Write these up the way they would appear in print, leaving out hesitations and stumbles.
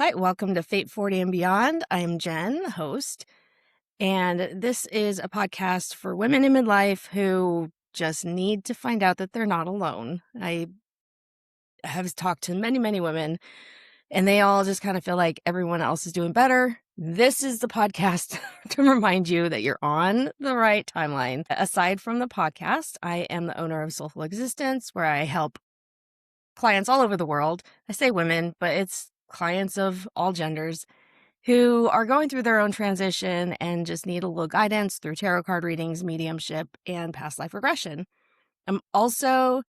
Hi, welcome to Fate 40 and Beyond. I'm Jen, the host, and this is a podcast for women in midlife who just need to find out that they're not alone. I have talked to many, many women, and they all just kind of feel like everyone else is doing better. This is the podcast to remind you that you're on the right timeline. Aside from the podcast, I am the owner of Soulful Existence, where I help clients all over the world. I say women, but it's clients of all genders who are going through their own transition and just need a little guidance through tarot card readings, mediumship, and past life regression. I'm also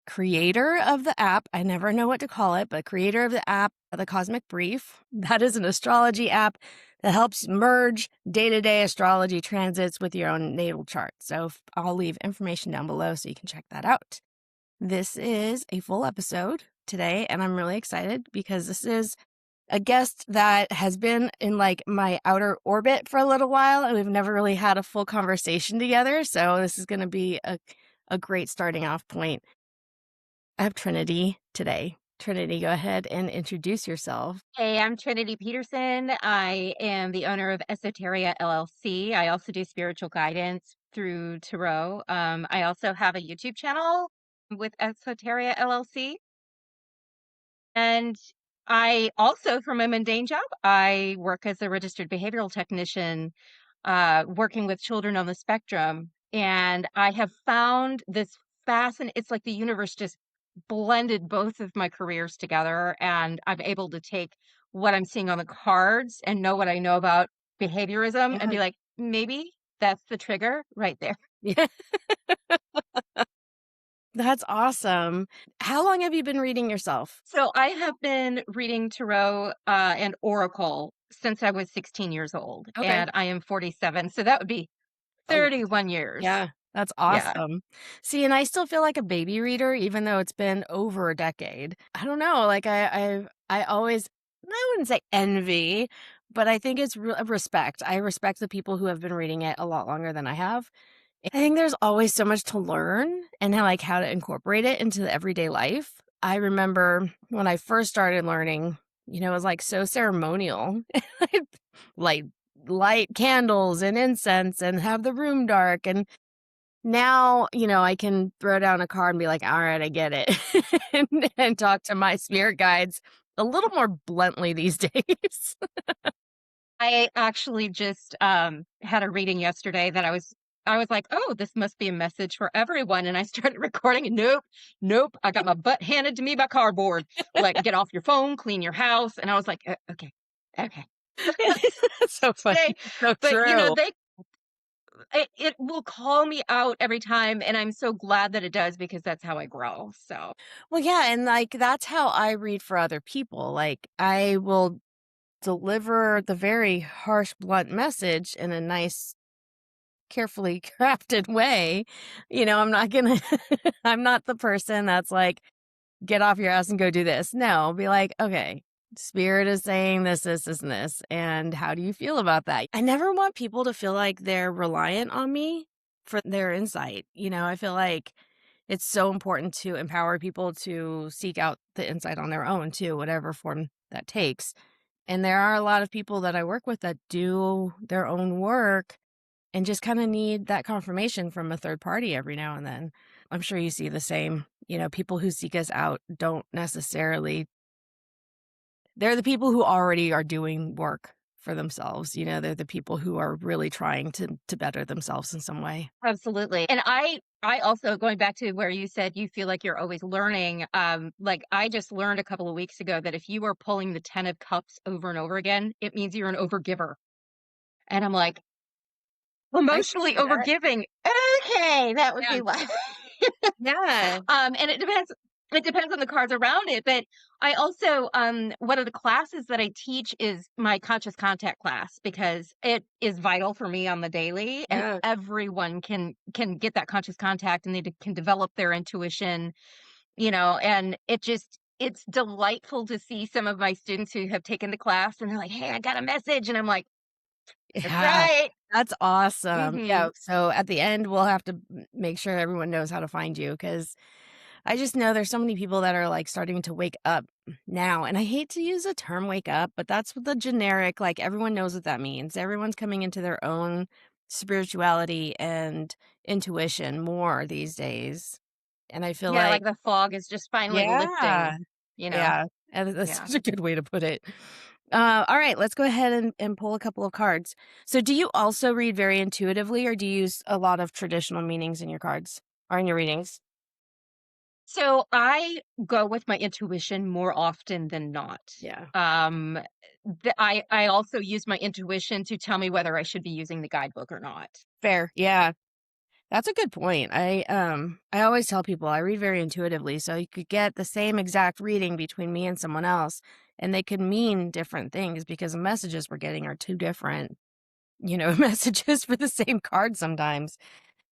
creator of the app. I never know what to call it, but creator of the app, The Cosmic Brief. That is an astrology app that helps merge day-to-day astrology transits with your own natal chart. So I'll leave information down below so you can check that out. This is a full episode today, and I'm really excited because this is a guest that has been in like my outer orbit for a little while, and we've never really had a full conversation together. So this is going to be a great starting off point. I have Trinity today. Trinity, go ahead and introduce yourself. Hey, I'm Trinity Peterson. I am the owner of Esoteria LLC. I also do spiritual guidance through Tarot. I also have a YouTube channel with Esoteria LLC. And I also, for my mundane job, I work as a registered behavioral technician, working with children on the spectrum. And I have found this fascinating, it's like the universe just blended both of my careers together, and I'm able to take what I'm seeing on the cards and know what I know about behaviorism and Yeah. be like, maybe that's the trigger right there. Yeah. That's awesome. How long have you been reading yourself? So I have been reading tarot and oracle since I was 16 years old, Okay. and I am 47. So that would be A long 31 years. Yeah, that's Yeah. awesome. See, and I still feel like a baby reader, even though it's been over a decade. I don't know, like I always, I wouldn't say envy, but I think it's respect. I respect the people who have been reading it a lot longer than I have. I think there's always so much to learn and how to incorporate it into the everyday life. I remember when I first started learning, it was like so ceremonial. I'd light light candles and incense and have the room dark. And now, I can throw down a card and be like, all right, I get it. and talk to my spirit guides a little more bluntly these days. I actually just had a reading yesterday that I was like, oh, this must be a message for everyone. And I started recording and nope. I got my butt handed to me by cardboard. Like, get off your phone, clean your house. And I was like, okay. That's so Today, funny. So but true. it will call me out every time, and I'm so glad that it does because that's how I grow. So Well, yeah. And like, that's how I read for other people. Like, I will deliver the very harsh, blunt message in a nice, carefully crafted way. I'm not gonna, I'm not the person that's like, get off your ass and go do this. No, be like, okay, spirit is saying this, and this. And how do you feel about that? I never want people to feel like they're reliant on me for their insight. I feel like it's so important to empower people to seek out the insight on their own too, whatever form that takes. And there are a lot of people that I work with that do their own work and just kind of need that confirmation from a third party every now and then. I'm sure you see the same. People who seek us out don't necessarily, they're the people who already are doing work for themselves. They're the people who are really trying to better themselves in some way. absolutely. And I also, going back to where you said you feel like you're always learning, like I just learned a couple of weeks ago that if you are pulling the 10 of cups over and over again, it means you're an overgiver. And I'm like, I can emotionally see that. overgiving. Okay, that would Yeah. be why. Yeah. And it depends on the cards around it, but I also one of the classes that I teach is my conscious contact class because it is vital for me on the daily, and Yeah. everyone can get that conscious contact, and can develop their intuition, and it's delightful to see some of my students who have taken the class and they're like, "Hey, I got a message." And I'm like, "That's Yeah. right." That's awesome. Mhm. Yeah. So at the end, we'll have to make sure everyone knows how to find you because I just know there's so many people that are like starting to wake up now. And I hate to use the term wake up, but that's what the generic, like everyone knows what that means. Everyone's coming into their own spirituality and intuition more these days. And I feel Yeah, like, like the fog is just finally yeah, lifting, you know? yeah. And that's Yeah. such a good way to put it. All right, let's go ahead and pull a couple of cards. So, do you also read very intuitively, or do you use a lot of traditional meanings in your cards or in your readings? So I go with my intuition more often than not. Yeah. Um, I also use my intuition to tell me whether I should be using the guidebook or not. Fair. Yeah. That's a good point. I always tell people I read very intuitively, so you could get the same exact reading between me and someone else, and they could mean different things because the messages we're getting are two different, messages for the same card sometimes.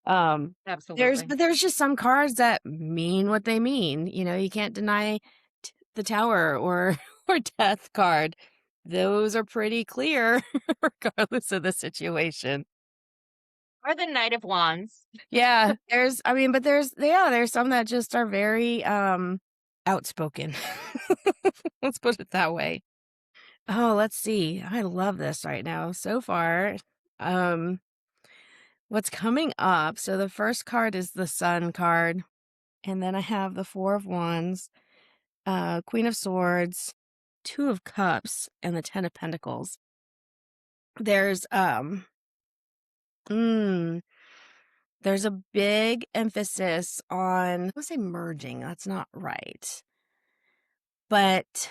Um, Absolutely. there's just some cards that mean what they mean. You can't deny the Tower or or Death card. Those are pretty clear regardless of the situation. Or the Knight of Wands. Yeah, but there's some that just are very outspoken. Let's put it that way. Oh, let's see. I love this right now so far. Um what's coming up? So the first card is the Sun card, and then I have the Four of Wands, Queen of Swords, Two of Cups, and the Ten of Pentacles. There's mm, there's a big emphasis on, I would say merging. That's not right. But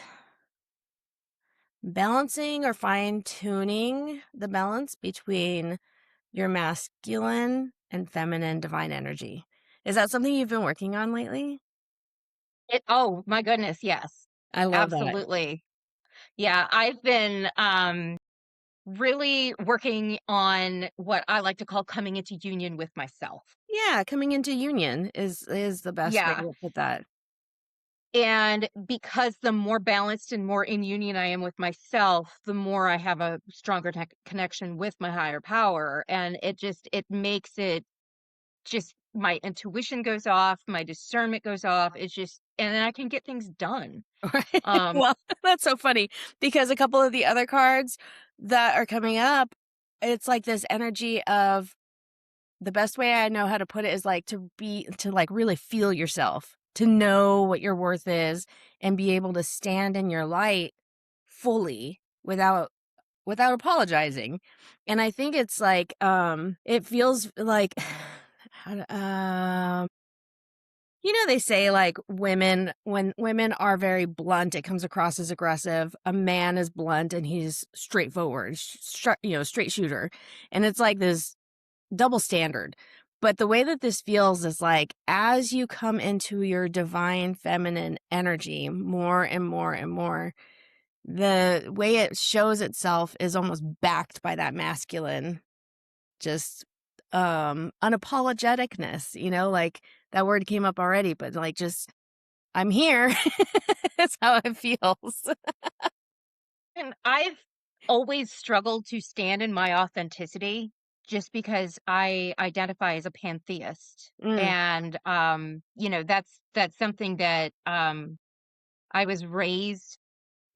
balancing or fine tuning the balance between your masculine and feminine divine energy. Is that something you've been working on lately? Oh my goodness, yes. I love that. Absolutely. Yeah, I've been really working on what I like to call coming into union with myself. Yeah, coming into union is the best way Yeah. to put that. And because the more balanced and more in union I am with myself, the more I have a stronger connection with my higher power. And it makes it just my intuition goes off, my discernment goes off. It's just, and then I can get things done. Right? Um, Well, that's so funny because a couple of the other cards that are coming up, it's like this energy of, the best way I know how to put it is like to like really feel yourself, to know what your worth is and be able to stand in your light fully without apologizing. And I think it's like it feels like how to, they say like women, when women are very blunt, it comes across as aggressive. A man is blunt and he's straightforward, straight shooter. And it's like this double standard. But the way that this feels is like as you come into your divine feminine energy more and more and more, the way it shows itself is almost backed by that masculine, just unapologeticness, like that word came up already, but like just I'm here. That's how it feels. and I've always struggled to stand in my authenticity just because I identify as a pantheist. Mm, And that's something that I was raised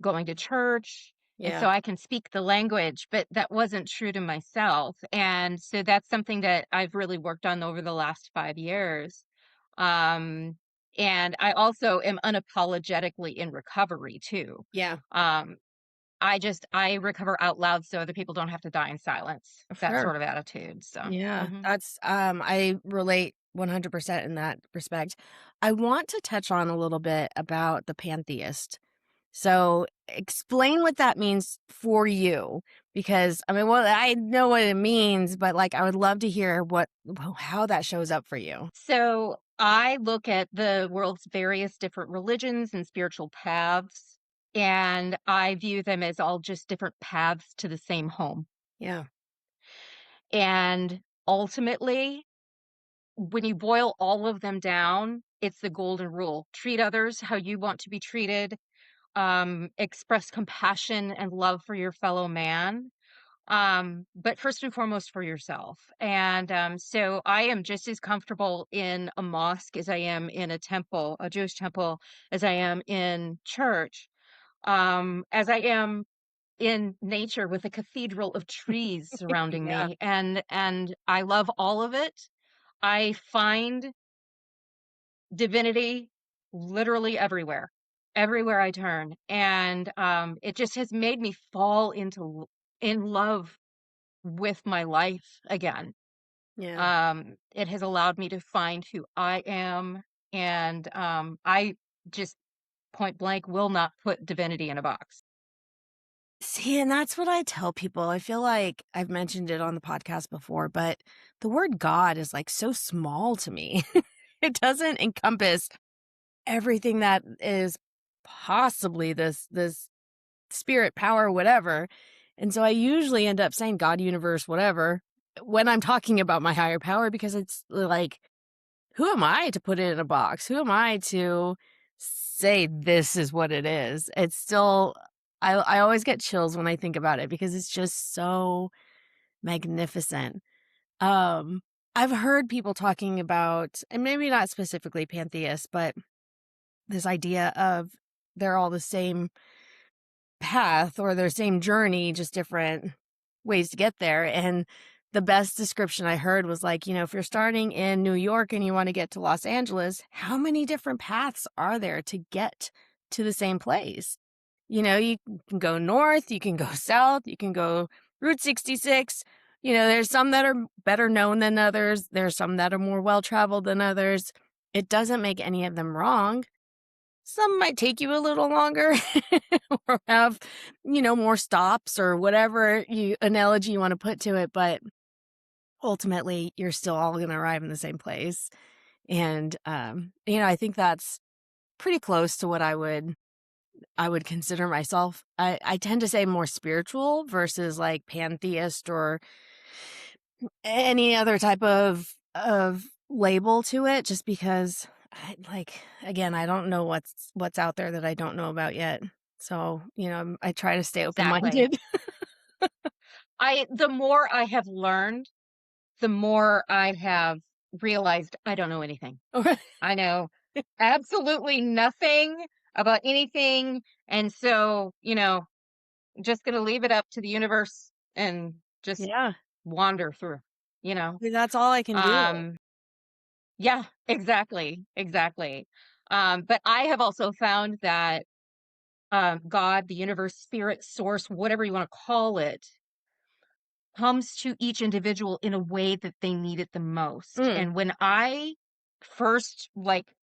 going to church, and yeah. so I can speak the language, but that wasn't true to myself. And so that's something that I've really worked on over the last 5 years. Um, and I also am unapologetically in recovery too. Yeah. Um, I recover out loud so other people don't have to die in silence. That Sure. sort of attitude. So, Yeah, mhm. that's I relate 100% in that respect. I want to touch on a little bit about the pantheist. So, explain what that means for you because I mean, well, I know what it means, but like I would love to hear how that shows up for you. So I look at the world's various different religions and spiritual paths, and I view them as all just different paths to the same home. Yeah. And ultimately, when you boil all of them down, it's the golden rule: treat others how you want to be treated, express compassion and love for your fellow man, But first and foremost for yourself. And so I am just as comfortable in a mosque as I am in a temple, a Jewish temple, as I am in church, as I am in nature with a cathedral of trees surrounding Yeah. me. And I love all of it. I find divinity literally everywhere, everywhere I turn. And it just has made me fall in love with my life again. Yeah. It has allowed me to find who I am, and I just point blank will not put divinity in a box. See, and that's what I tell people. I feel like I've mentioned it on the podcast before, but the word God is like so small to me. It doesn't encompass everything that is possibly this spirit, power, whatever. And so I usually end up saying God, universe, whatever, when I'm talking about my higher power, because it's like, who am I to put it in a box? Who am I to say this is what it is? It's still, I always get chills when I think about it because it's just so magnificent. Um, I've heard people talking about, and maybe not specifically pantheists, but this idea of they're all the same path or their same journey, just different ways to get there. And the best description I heard was like, if you're starting in New York and you want to get to Los Angeles, how many different paths are there to get to the same place? You can go north, you can go south, you can go Route 66. There's some that are better known than others. There's some that are more well traveled than others. It doesn't make any of them wrong. Some might take you a little longer or have, more stops or whatever analogy you want to put to it, but ultimately you're still all going to arrive in the same place. And I think that's pretty close to what I would consider myself. I tend to say more spiritual versus like pantheist or any other type of label to it, just because again, I don't know what's out there that I don't know about yet. So, I try to stay Exactly. open-minded. The more I have learned, the more I have realized I don't know anything. I know absolutely nothing about anything. And so, just going to leave it up to the universe and just Yeah, wander through, you know? that's all I can do. Um, yeah, exactly. Exactly. But I have also found that God, the universe, spirit, source, whatever you want to call it, comes to each individual in a way that they need it the most. Mm, And when I first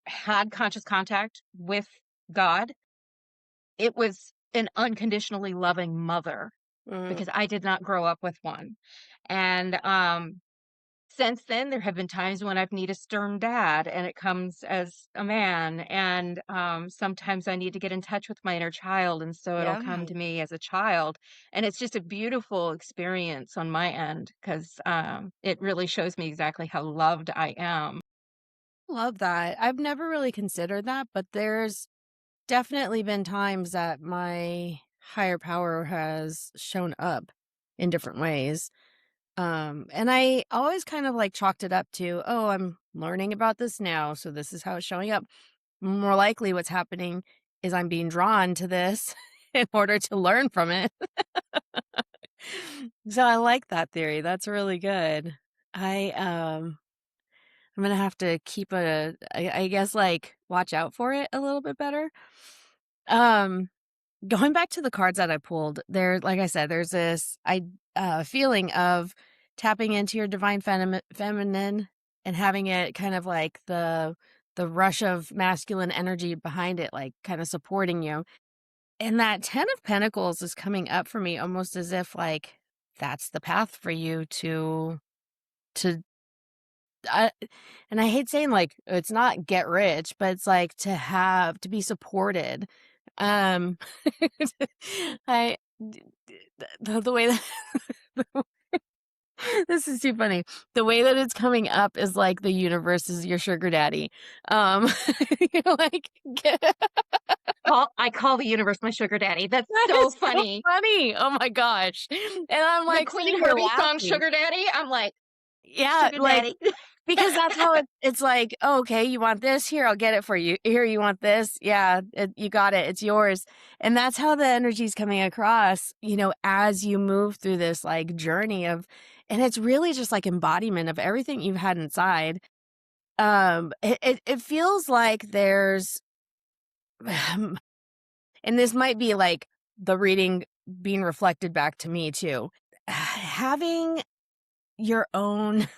had conscious contact with God, it was an unconditionally loving mother mm, because I did not grow up with one. And since then, there have been times when I've needed a stern dad, and it comes as a man. And sometimes I need to get in touch with my inner child, and so it'll yeah, come to me as a child. And it's just a beautiful experience on my end because it really shows me exactly how loved I am. love that. I've never really considered that, but there's definitely been times that my higher power has shown up in different ways. And I always kind of like chalked it up to, oh, I'm learning about this now, so this is how it's showing up. More likely what's happening is I'm being drawn to this in order to learn from it. So I like that theory. That's really good. I'm gonna have to keep I guess like watch out for it a little bit better. Um Going back to the cards that I pulled, there, like I said, there's this feeling of tapping into your divine feminine and having it kind of like the rush of masculine energy behind it, like kind of supporting you. And that 10 of Pentacles is coming up for me almost as if like that's the path for you to I and I hate saying like it's not get rich, but it's like to be supported. Um I the way that this is too funny. The way that it's coming up is like the universe is your sugar daddy. Um like I call the universe my sugar daddy. That's That so is so funny. funny. Oh my gosh. And I'm The like Queen sitting here Herbie song laughing. Sugar Daddy, I'm like, Yeah, sugar like daddy. because that's how it's like, "Oh, okay, you want this? Here, I'll get it for you. Here, you want this? Yeah, you got it. It's yours." And that's how the energy's coming across, as you move through this like journey of, and it's really just like embodiment of everything you've had inside. It feels like there's, and this might be like the reading being reflected back to me too. Having your own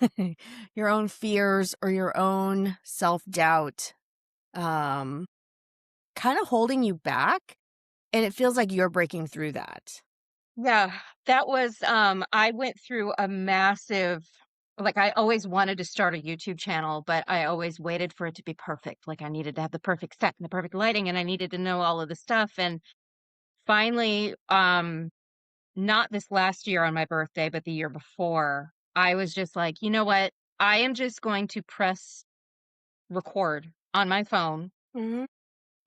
your own fears or your own self-doubt um kind of holding you back, and it feels like you're breaking through that. Yeah, that was, I went through a massive, like, I always wanted to start a YouTube channel, but I always waited for it to be perfect. Like, I needed to have the perfect set and the perfect lighting, and I needed to know all of the stuff. And finally, not this last year on my birthday, but the year before, I was just like, you know what? I am just going to press record on my phone Hmm.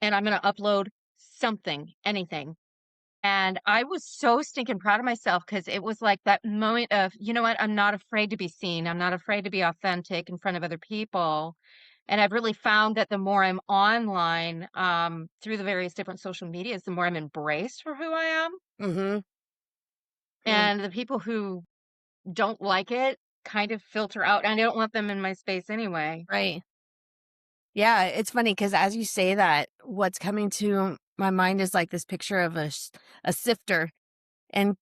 and I'm going to upload something, anything. And I was so stinking proud of myself because it was like that moment of, you know what? I'm not afraid to be seen. I'm not afraid to be authentic in front of other people. And I've really found that the more I'm online, through the various different social medias, the more I'm embraced for who I am. Hmm. And the people who don't like it kind of filter out. I don't want them in my space anyway. Right. Yeah, it's funny because as you say that, what's coming to my mind is like this picture of a sifter, and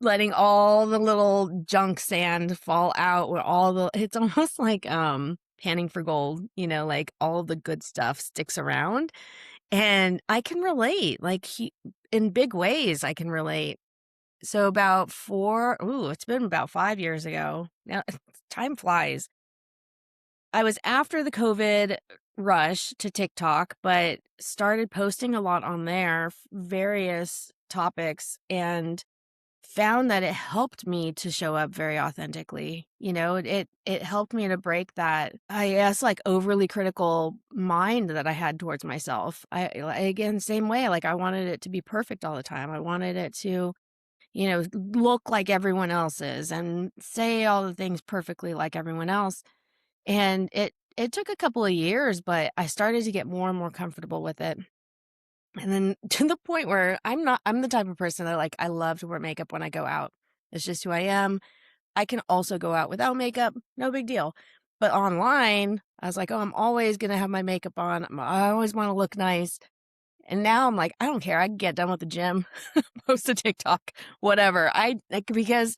letting all the little junk sand fall out with all the it's almost like panning for gold, like all the good stuff sticks around. And I can relate, like in big ways I can relate. So it's been about 5 years ago. Now time flies. I was after the COVID rush to TikTok, but started posting a lot on there, various topics, and found that it helped me to show up very authentically. It helped me to break that, I guess, like overly critical mind that I had towards myself. Again, same way, like I wanted it to be perfect all the time. I wanted it to, look like everyone else's and say all the things perfectly like everyone else. And it took a couple of years, but I started to get more and more comfortable with it. And then to the point where I'm the type of person that like I love to wear makeup when I go out. It's just who I am. I can also go out without makeup, no big deal. But online, I was like, "Oh, I'm always going to have my makeup on. I always want to look nice." And now I'm like, I don't care. I can get done with the gym, post a TikTok, whatever. I like because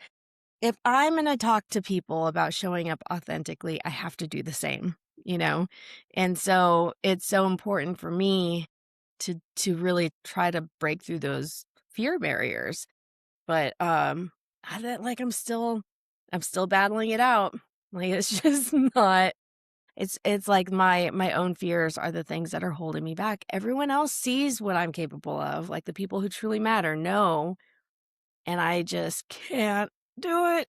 if I'm going to talk to people about showing up authentically, I have to do the same, you know? And so it's so important for me to really try to break through those fear barriers. But like I'm still battling it out. Like it's just not it's like my own fears are the things that are holding me back. Everyone else sees what I'm capable of. Like the people who truly matter know, and I just can't do it.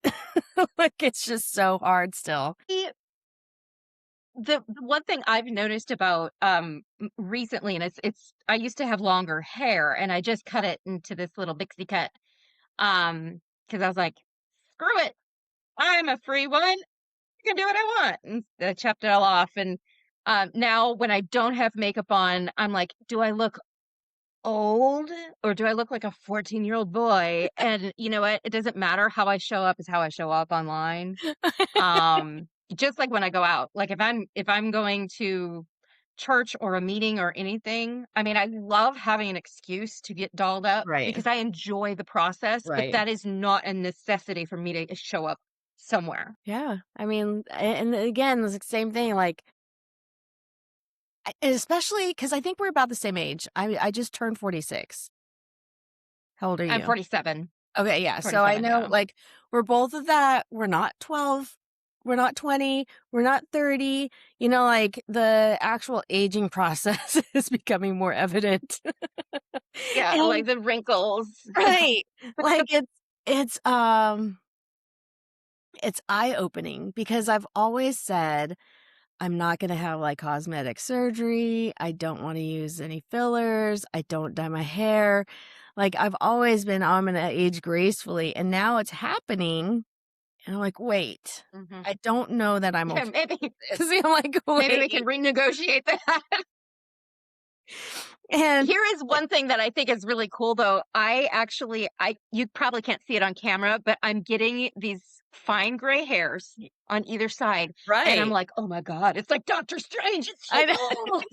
Like it's just so hard still. The the one thing I've noticed about, recently, and it's I used to have longer hair, and I just cut it into this little bixie cut, because I was like, "Screw it, I'm a free one, I can do what I want," and I chopped it all off. And, now when I don't have makeup on, I'm like, "Do I look old, or do I look like a 14-year-old boy?" And you know what? It doesn't matter. How I show up is how I show up online. Just like when I go out, like if I'm going to church or a meeting or anything, I mean, I love having an excuse to get dolled up Right. because I enjoy the process, but Right. that is not a necessity for me to show up somewhere. Yeah. I mean, and again, it's the same thing. Like, especially because I think we're about the same age. I just turned 46. How old are I'm you? 47. Okay, yeah. So I 47, know, yeah. like, we're both of that. We're not 12. We're not 20. We're not 30. Like the actual aging process is becoming more evident. Yeah, like And the wrinkles. right. Like it's um it's eye-opening because I've always said I'm not going to have like cosmetic surgery. I don't want to use any fillers. I don't dye my hair. Like I've always been, I'm going to age gracefully. And now it's happening. And I'm like, wait, Mhm. I don't know that I'm Yeah, okay with this. I'm like, maybe we wait. can renegotiate that. And Here is one thing that I think is really cool though. I you probably can't see it on camera, but I'm getting these fine gray hairs on either side. And I'm right. like, oh my God, it's like Doctor Strange. It's I know. shingles.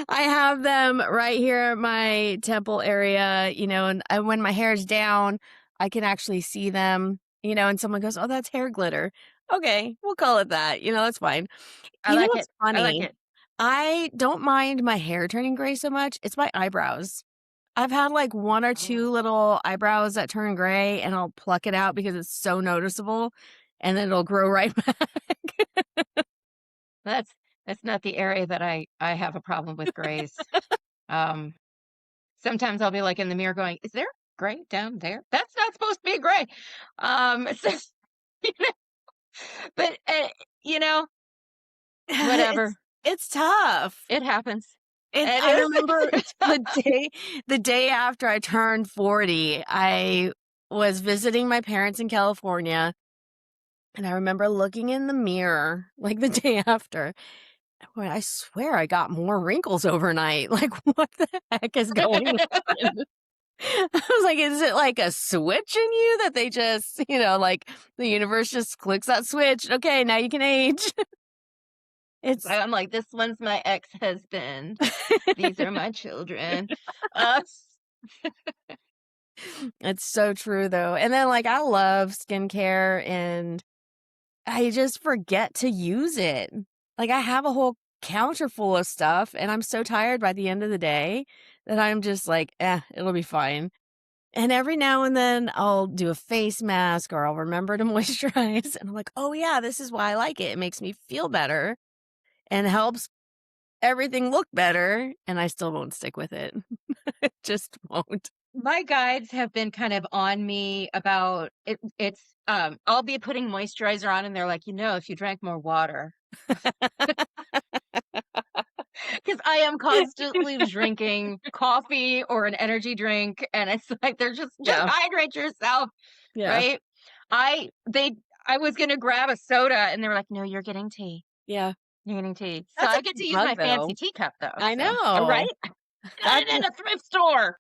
I have them right here at my temple area, and when my hair's down, I can actually see them, and someone goes, "Oh, that's hair glitter." Okay, we'll call it that. That's fine. I You know like it. what's I like funny? it. I don't mind my hair turning gray so much. It's my eyebrows. I've had like one or two Oh, little eyebrows that turn gray, and I'll pluck it out because it's so noticeable, and then it'll grow right back. that's that's not the area that I have a problem with grays. Um, Sometimes I'll be like in the mirror going, "Is there gray down there? That's not supposed to be gray." It's just, but you know, it's whatever. it's tough. It happens. It It I is. remember It's the tough. day after I turned 40, I was visiting my parents in California, and I remember looking in the mirror, like, the day after, and going, "I swear I got more wrinkles overnight, like, what the heck is going on?" I was like, "Is it like a switch in you that they just, like, the universe just clicks that switch? Okay, now you can age." It's I'm like, this one's my ex-husband. These are my children. Uh, it's so true, though, and then, like, I love skincare, and I just forget to use it. Like, I have a whole counter full of stuff, and I'm so tired by the end of the day that I'm just like, it'll be fine. And every now and then I'll do a face mask or I'll remember to moisturize. And I'm like, oh, yeah, this is why I like it. It makes me feel better and helps everything look better. And I still won't stick with it. Just won't. my guides have been kind of on me about it. I'll be putting moisturizer on and they're like, if you drank more water. Because I am constantly drinking coffee or an energy drink, and it's like they're just Yeah. hydrate yourself, Yeah. right? I they I was gonna grab a soda, and they were like, "No, you're getting tea. Yeah. You're getting tea." So That's a I get to good use bug, my fancy though. teacup though. I So right, know. got That's it in a thrift store.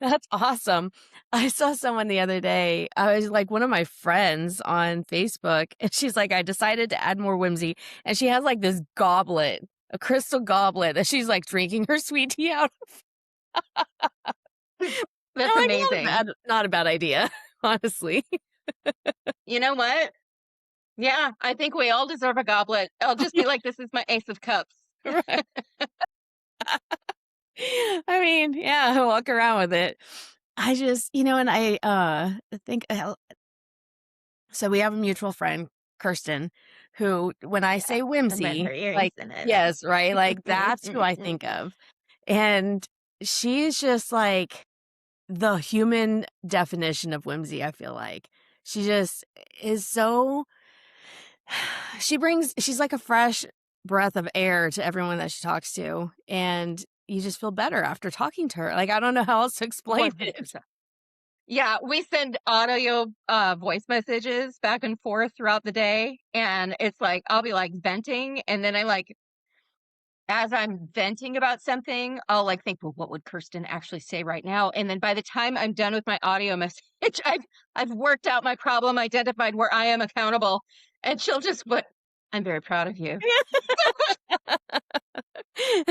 That's awesome. I saw someone the other day. I was like one of my friends on Facebook, and she's like, I decided to add more whimsy. And she has like this goblet, a crystal goblet that she's like drinking her sweet tea out of. That's I'm like, amazing. not a bad idea, honestly. You know what? Yeah, I think we all deserve a goblet. I'll just be like, "This is my ace of cups." Right. I mean, yeah, I walk around with it. I just, and I think so we have a mutual friend, Kirsten, who, when I Yeah, say and then her whimsy, earrings like, and yes, right? Like, that's who I it. think of. And she's just like the human definition of whimsy, I feel like. She just is so, she's like a fresh breath of air to everyone that she talks to. And you just feel better after talking to her. Like, I don't know how else to explain it. 100%. Yeah, we send audio, voice messages back and forth throughout the day, and it's like, I'll be, like, venting, and then as I'm venting about something, I'll, like, think, "Well, what would Kirsten actually say right now?" And then by the time I'm done with my audio message, I've worked out my problem, identified where I am accountable, and she'll just put, "I'm very proud of you."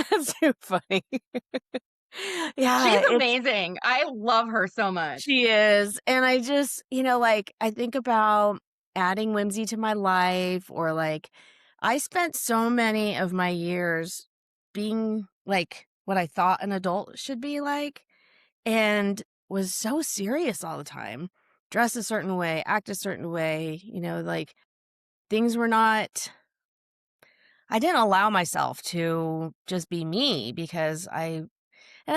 That's so funny. She's Yeah, it's amazing. I love her so much. she is. And I just, like, I think about adding whimsy to my life, or like, I spent so many of my years being like what I thought an adult should be like, and was so serious all the time. Dress a certain way, act a certain way, like things were not, I didn't allow myself to just be me because and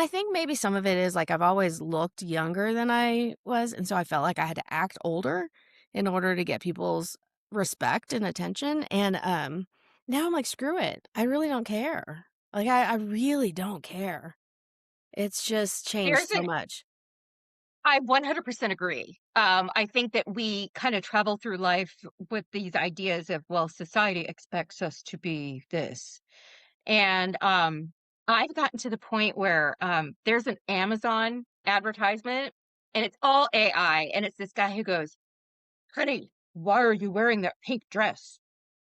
I think maybe some of it is like I've always looked younger than I was, and so I felt like I had to act older in order to get people's respect and attention. And now I'm like, screw it. I really don't care. Like, I really don't care. It's just changed There's so an much. I 100% agree. I think that we kind of travel through life with these ideas of, well, society expects us to be this. And I've gotten to the point where there's an Amazon advertisement and it's all AI. And it's this guy who goes, honey, why are you wearing that pink dress?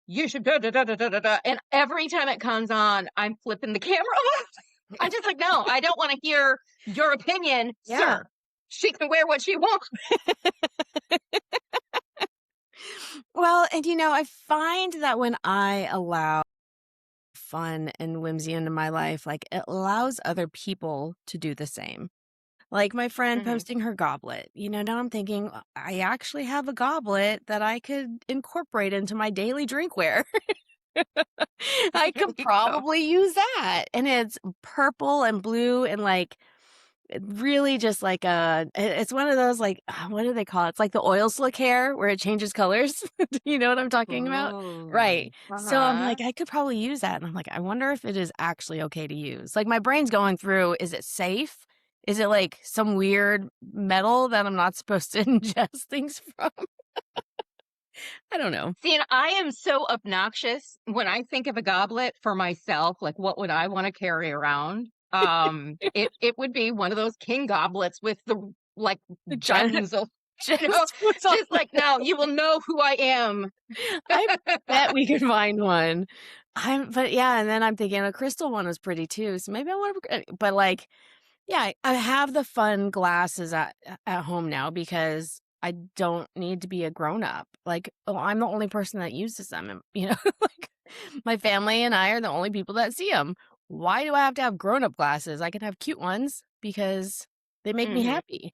You should da da da da da da. Da." And every time it comes on, I'm flipping the camera off. I'm just like, no, I don't want to hear your opinion, Yeah. sir. She can wear what she wants. Well, and I find that when I allow fun and whimsy into my life, like it allows other people to do the same. Like my friend Hmm. posting her goblet. Now I'm thinking, I actually have a goblet that I could incorporate into my daily drinkware. I There could you go. probably use that. And it's purple and blue and like really just like it's one of those like what do they call it? It's like the oil slick hair where it changes colors. You know what I'm talking about? Ooh. Right. So I'm Uh-huh. like, I could probably use that. And I'm like, I wonder if it is actually okay to use. Like my brain's going through, is it safe? Is it like some weird metal that I'm not supposed to ingest things from? I don't know. See, and I am so obnoxious when I think of a goblet for myself, like what would I want to carry around? It would be one of those king goblets with the like The giant gems of, gemstones on just like now you will know who I am. I bet we could find one. But yeah, and then I'm thinking a crystal one was pretty too. So maybe I want to, but like, yeah, I have the fun glasses at home now because I don't need to be a grown up. Like, oh, I'm the only person that uses them. And, like my family and I are the only people that see them. Why do I have to have grown up glasses? I can have cute ones because they make me Hmm. happy.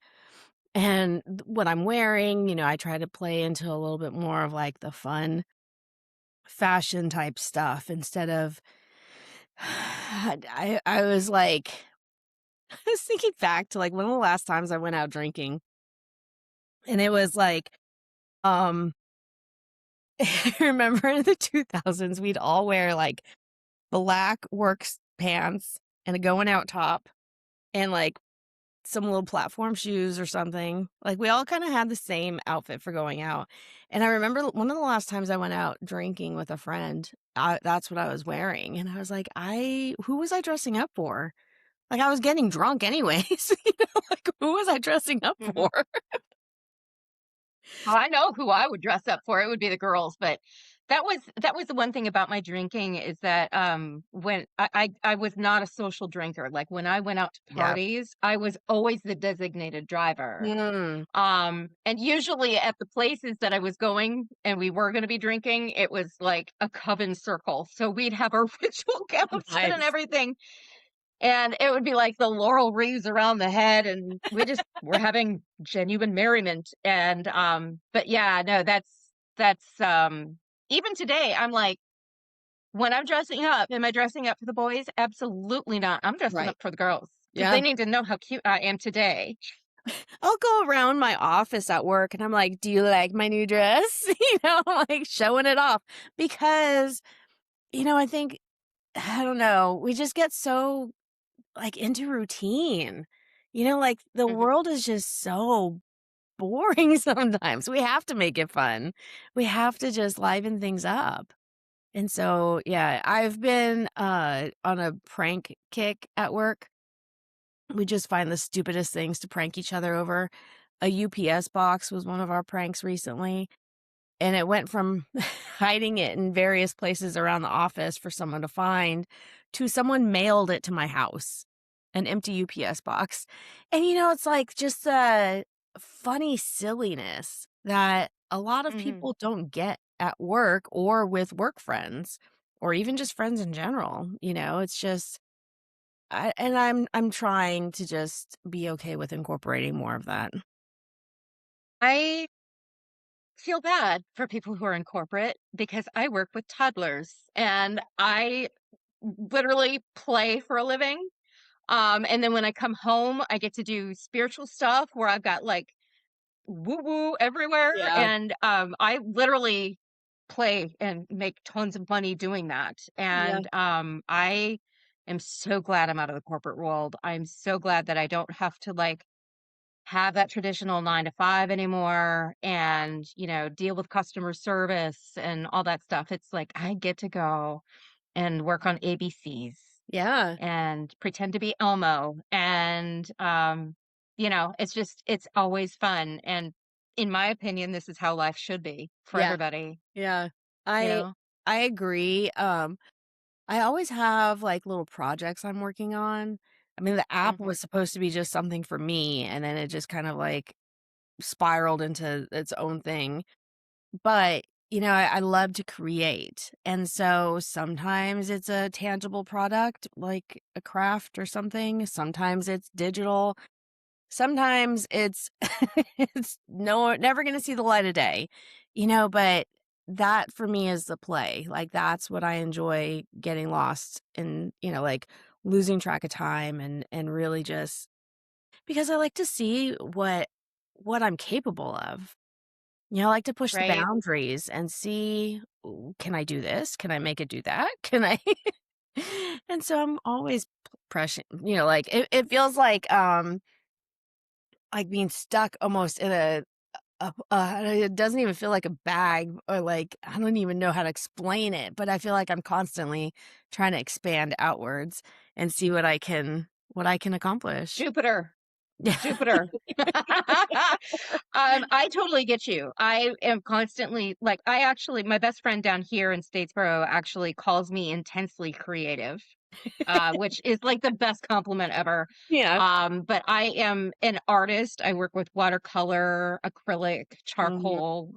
And what I'm wearing, I try to play into a little bit more of like the fun fashion type stuff instead of I was like I was thinking back to like one of the last times I went out drinking and it was like um I remember in the 2000s we'd all wear like black works pants and a going out top and like some little platform shoes or something. Like we all kind of had the same outfit for going out. And I remember one of the last times I went out drinking with a friend, that's what I was wearing. And I was like, who was I dressing up for? Like I was getting drunk anyways. Like who was I dressing up Hmm. for? Well, I know who I would dress up for. It would be the girls, but that was the one thing about my drinking is that when I was not a social drinker. Like when I went out to Yeah. parties, I was always the designated driver. Mm, And usually at the places that I was going and we were going to be drinking, it was like a coven circle. So we'd have our ritual outfit and nice. everything. And it would be like the laurel wreaths around the head, and we just were having genuine merriment. And but yeah, no, that's even today, I'm like, when I'm dressing up, am I dressing up for the boys? Absolutely not. I'm dressing Right. up for the girls because Yeah. they need to know how cute I am today. I'll go around my office at work and I'm like, do you like my new dress? Like showing it off because, I think, I don't know, we just get so like into routine. Like the Mhm. world is just so boring sometimes. We have to make it fun. We have to just liven things up. And so, yeah, I've been on a prank kick at work. We just find the stupidest things to prank each other over. A UPS box was one of our pranks recently. And it went from hiding it in various places around the office for someone to find to someone mailed it to my house, an empty UPS box. And, it's like just a funny silliness that a lot of Mhm. people don't get at work or with work friends or even just friends in general. It's just, I'm trying to just be okay with incorporating more of that. I feel bad for people who are in corporate because I work with toddlers and I literally play for a living. And then when I come home, I get to do spiritual stuff where I've got like woo woo everywhere. Yeah. And I literally play and make tons of money doing that. Yeah. And I am so glad I'm out of the corporate world. I'm so glad that I don't have to like have that traditional 9 to 5 anymore and, deal with customer service and all that stuff. It's like I get to go and work on ABCs Yeah. and pretend to be Elmo. And, it's always fun. And in my opinion, this is how life should be for Yeah. everybody, Yeah. you I know? I agree. I always have like little projects I'm working on. I mean, the app Mhm. was supposed to be just something for me, and then it just kind of like spiraled into its own thing. But, I love to create. And so sometimes it's a tangible product like a craft or something. Sometimes it's digital. Sometimes it's it's never gonna see the light of day, but that for me is the play. Like, that's what I enjoy getting lost in, like, losing track of time and really just because I like to see what I'm capable of. I like to push the Right? boundaries and see, "Ooh, can I do this? Can I make it do that? Can I?" And so I'm always pressing, like, it feels like being stuck almost in it doesn't even feel like a bag or like I don't even know how to explain it, but I feel like I'm constantly trying to expand outwards and see what I can accomplish. Jupiter. Yeah. Jupiter. I totally get you. I am constantly like, my best friend down here in Statesboro actually calls me intensely creative, which is like the best compliment ever. Yeah. But I am an artist. I work with watercolor, acrylic, Mhm. charcoal,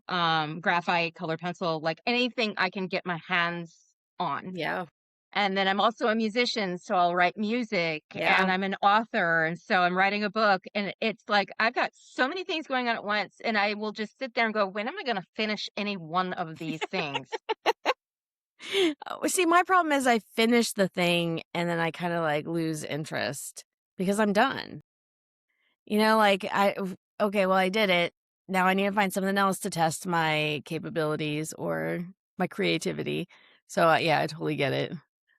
graphite, color pencil, like anything I can get my hands on. Yeah. And then I'm also a musician, so I'll write music, Yeah. and I'm an author, and so I'm writing a book, and it's like I've got so many things going on at once, and I will just sit there and go, "When am I gonna finish any one of these things?" Oh, see, my problem is I finish the thing and then I kinda, like, lose interest because I'm done. Like, okay, well, I did it. Now I need to find something else to test my capabilities or my creativity. So, yeah, I totally get it.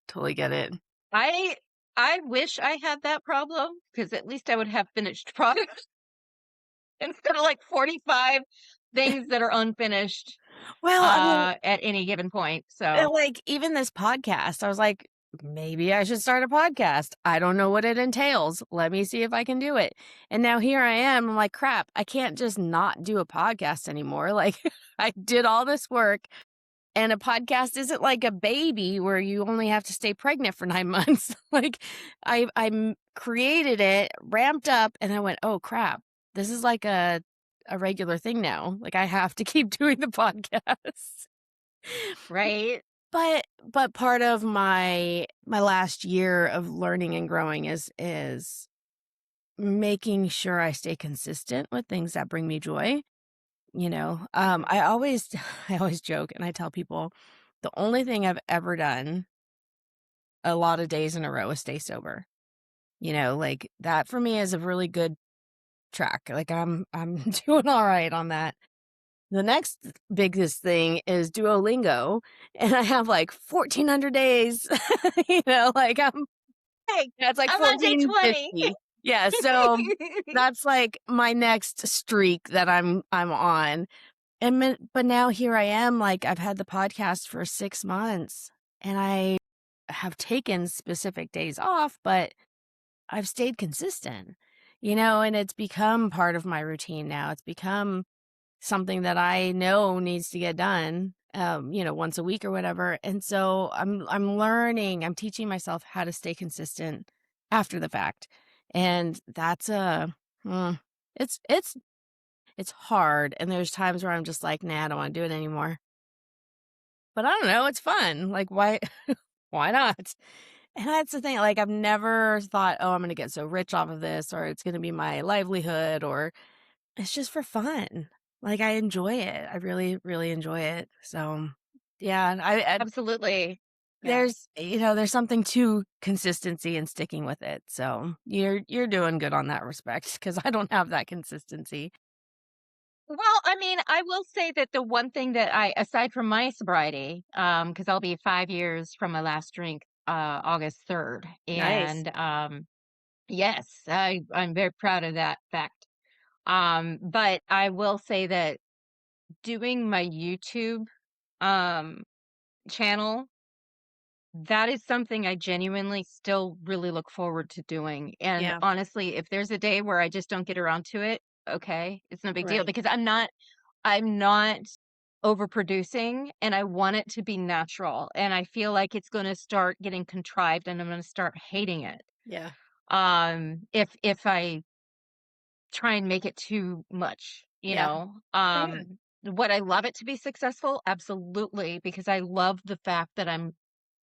Totally get it. I I wish I had that problem because at least I would have finished products instead of like 45 things that are unfinished Well, I mean, at any given point. So, like, even this podcast, I was like, maybe I should start a podcast. I don't know what it entails. Let me see if I can do it. And now here I am. I'm like, crap, I can't just not do a podcast anymore. Like, I did all this work. And a podcast isn't like a baby where you only have to stay pregnant for 9 months. Like, I created it, ramped up, and I went, "Oh, crap. This is like a regular thing now. Like, I have to keep doing the podcast." right? But part of my last year of learning and growing is making sure I stay consistent with things that bring me joy. Mhm. I always I always joke and I tell people the only thing I've ever done a lot of days in a row is stay sober. Like that for me is a really good track. Like I'm doing all right on that. The next biggest thing is Duolingo, and I have like 1,400 days. Like Hey, that's like I'm on day 20. 1,450. Yeah, so that's like my next streak that I'm on. But now here I am, like, I've had the podcast for 6 months, and I have taken specific days off, but I've stayed consistent, and it's become part of my routine now. It's become something that I know needs to get done, once a week or whatever, and so I'm learning, I'm teaching myself how to stay consistent after the fact, and that's mm, it's hard, and there's times where I'm just like, "Nah, I don't wanna do it anymore." But I don't know, it's fun, like, why why not? And that's the thing, like, I've never thought, "Oh, I'm gonna get so rich off of this," or, "It's gonna be my livelihood," or it's just for fun. Like, I enjoy it. I really, really enjoy it. So, yeah, and I Absolutely. Yeah. there's something to consistency and sticking with it. So, you're doing good on that respect because I don't have that consistency. Well, I mean, I will say that the one thing that aside from my sobriety, because I'll be 5 years from my last drink, August 3rd. Nice. And yes, I'm very proud of that fact. But I will say that doing my YouTube um channel, that is something I genuinely still really look forward to doing. And Yeah. honestly, if there's a day where I just don't get around to it, okay, it's no big deal Right. because I'm not overproducing and I want it to be natural. And I feel like it's going to start getting contrived and I'm going to start hating it. Yeah. If I try and make it too much, you Yeah. know. Oh, yeah. Would I love it to be successful? Absolutely, because I love the fact that I'm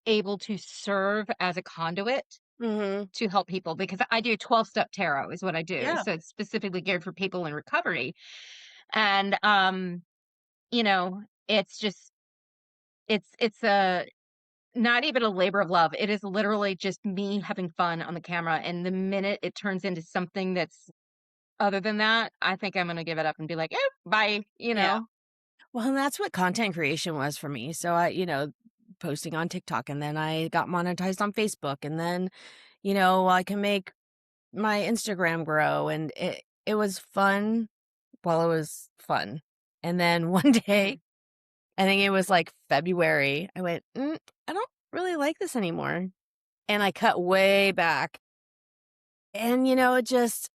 able to serve as a conduit Mhm. to help people because I do 12-step tarot is what I do. Yeah. So it's specifically geared for people in recovery. And you know, it's just it's a not even a labor of love. It is literally just me having fun on the camera. And the minute it turns into something that's other than that, I think I'm gonna give it up and be like, "Eh, bye," you Yeah. know? Well, and that's what content creation was for me. So posting on TikTok, and then I got monetized on Facebook, and then, I can make my Instagram grow, and it was fun while it was fun. And then one day, Mhm. I think it was like February, I went, I don't really like this anymore. And I cut way back. And it just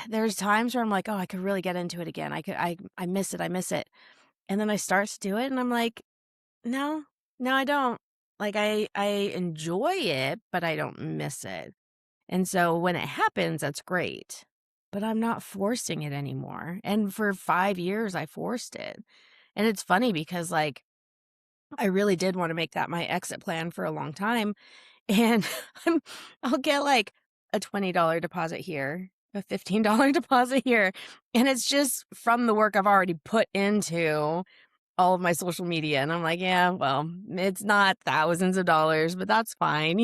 there's times where I'm like, oh, I could really get into it again. I miss it. I miss it. And then I start to do it and I'm like, no, no, I don't. Like I enjoy it, but I don't miss it. And so when it happens, that's great. But I'm not forcing it anymore. And for 5 years I forced it. And it's funny because I really did want to make that my exit plan for a long time. And I'm I'll get like a $20 deposit here, a $15 deposit here. And it's just from the work I've already put into all of my social media. And I'm like, yeah, well, it's not thousands of dollars, but that's fine.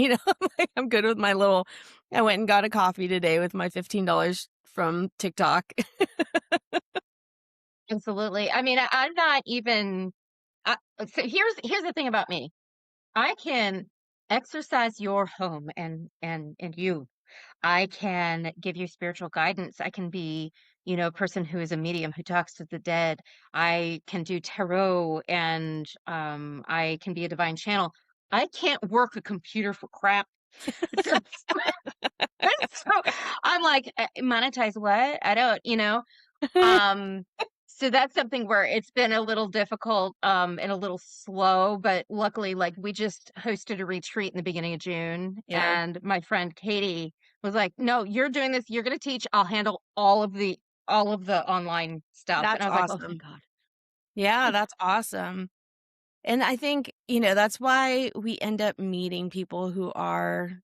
I'm good with my little, I went and got a coffee today with my $15 from TikTok. Absolutely. I mean, I'm not even so here's the thing about me. I can exercise your home and you. I can give you spiritual guidance. I can be, a person who is a medium who talks to the dead. I can do tarot and I can be a divine channel. I can't work a computer for crap. So, so I'm like, monetize what? I don't, um, so that's something where it's been a little difficult, and a little slow, but luckily, like, we just hosted a retreat in the beginning of June, Yeah, and my friend Katie was like, "No, you're doing this. You're gonna teach. I'll handle all of the online stuff." And that's I was like, "Oh, thank awesome. God." Yeah, that's awesome. And I think, that's why we end up meeting people who are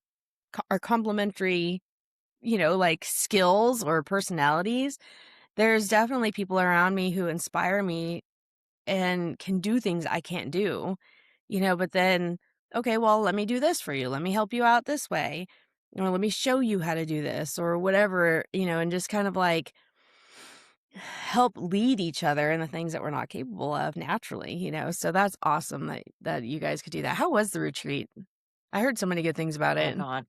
complementary, like skills or personalities. There's definitely people around me who inspire me and can do things I can't do, but then, okay, well, let me do this for you. Let me help you out this way. Or let me show you how to do this or whatever, and just kind of like help lead each other in the things that we're not capable of naturally, So that's awesome that you guys could do that. How was the retreat? I heard so many good things about Oh it. god.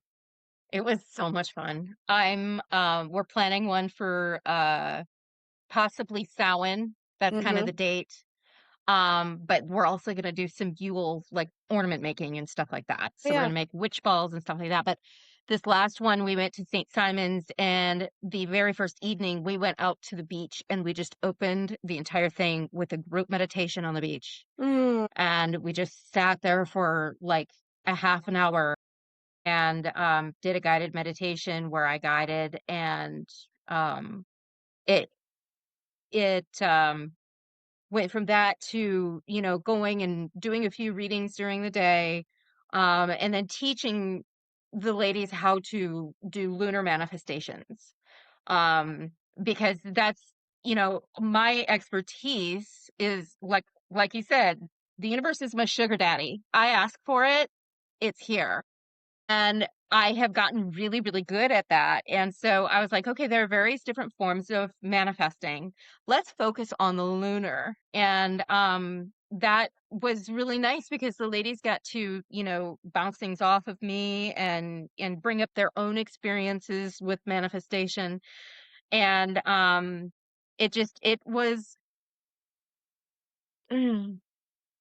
It was so much fun. We're planning one for, possibly Samhain. That's kind of Mhm. the date. But we're also gonna do some Yule, like, ornament making and stuff like that. So we're Yeah. gonna make witch balls and stuff like that. But this last one, we went to St. Simon's, and the very first evening, we went out to the beach, and we just opened the entire thing with a group meditation on the beach. Mm, And we just sat there for, like, a half an hour and, did a guided meditation where I guided, and, um, it it went from that to, going and doing a few readings during the day, and then teaching the ladies how to do lunar manifestations. Um, because that's, my expertise is like you said, the universe is my sugar daddy. I ask for it, it's here. And I have gotten really, really good at that. And so I was like, okay, there are various different forms of manifesting. Let's focus on the lunar. And that was really nice because the ladies got to, bounce things off of me and bring up their own experiences with manifestation. And it was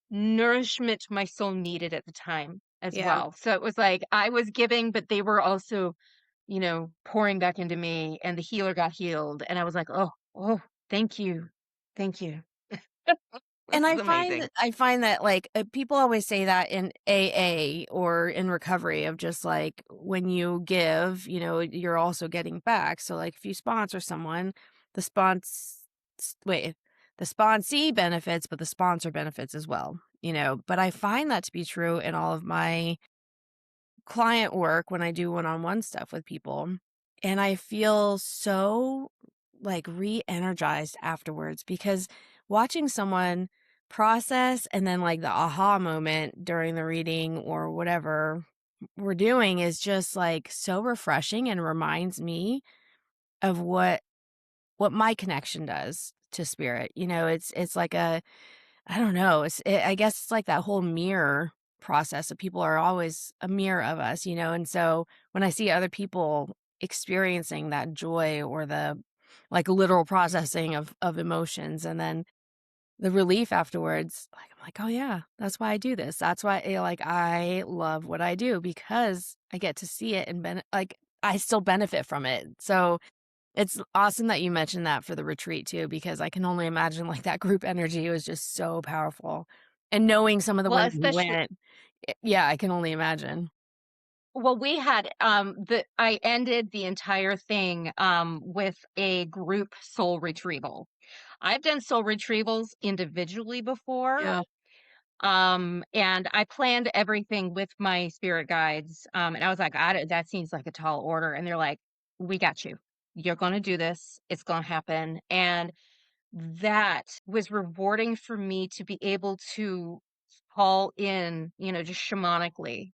nourishment my soul needed at the time as Yeah. well. So it was like I was giving, but they were also, pouring back into me, and the healer got healed. And I was like, oh, thank you. Thank you. And This is amazing. I find that, like, people always say that in AA or in recovery of just, like, when you give, you're also getting back. So, like, if you sponsor someone, the spons wait, the sponsee benefits, but the sponsor benefits as well, But I find that to be true in all of my client work when I do one-on-one stuff with people, and I feel so, like, re-energized afterwards because watching someone process and then, like, the aha moment during the reading or whatever we're doing is just, like, so refreshing and reminds me of what my connection does to spirit, it's like a I don't know. I guess it's like that whole mirror process of people are always a mirror of us, And so when I see other people experiencing that joy or the like literal processing of emotions and then the relief afterwards, like I'm like, oh yeah, that's why I do this. That's why like I love what I do because I get to see it and like I still benefit from it. So it's awesome that you mentioned that for the retreat too, because I can only imagine, like, that group energy was just so powerful. And knowing some of the Well, women who especially went, yeah, I can only imagine. well, we had the I ended the entire thing with a group soul retrieval. I've done soul retrievals individually before. Yeah. And I planned everything with my spirit guides. And I was like, that seems like a tall order. And they're like, we got you. You're going to do this. It's going to happen. And that was rewarding for me to be able to call in, just shamanically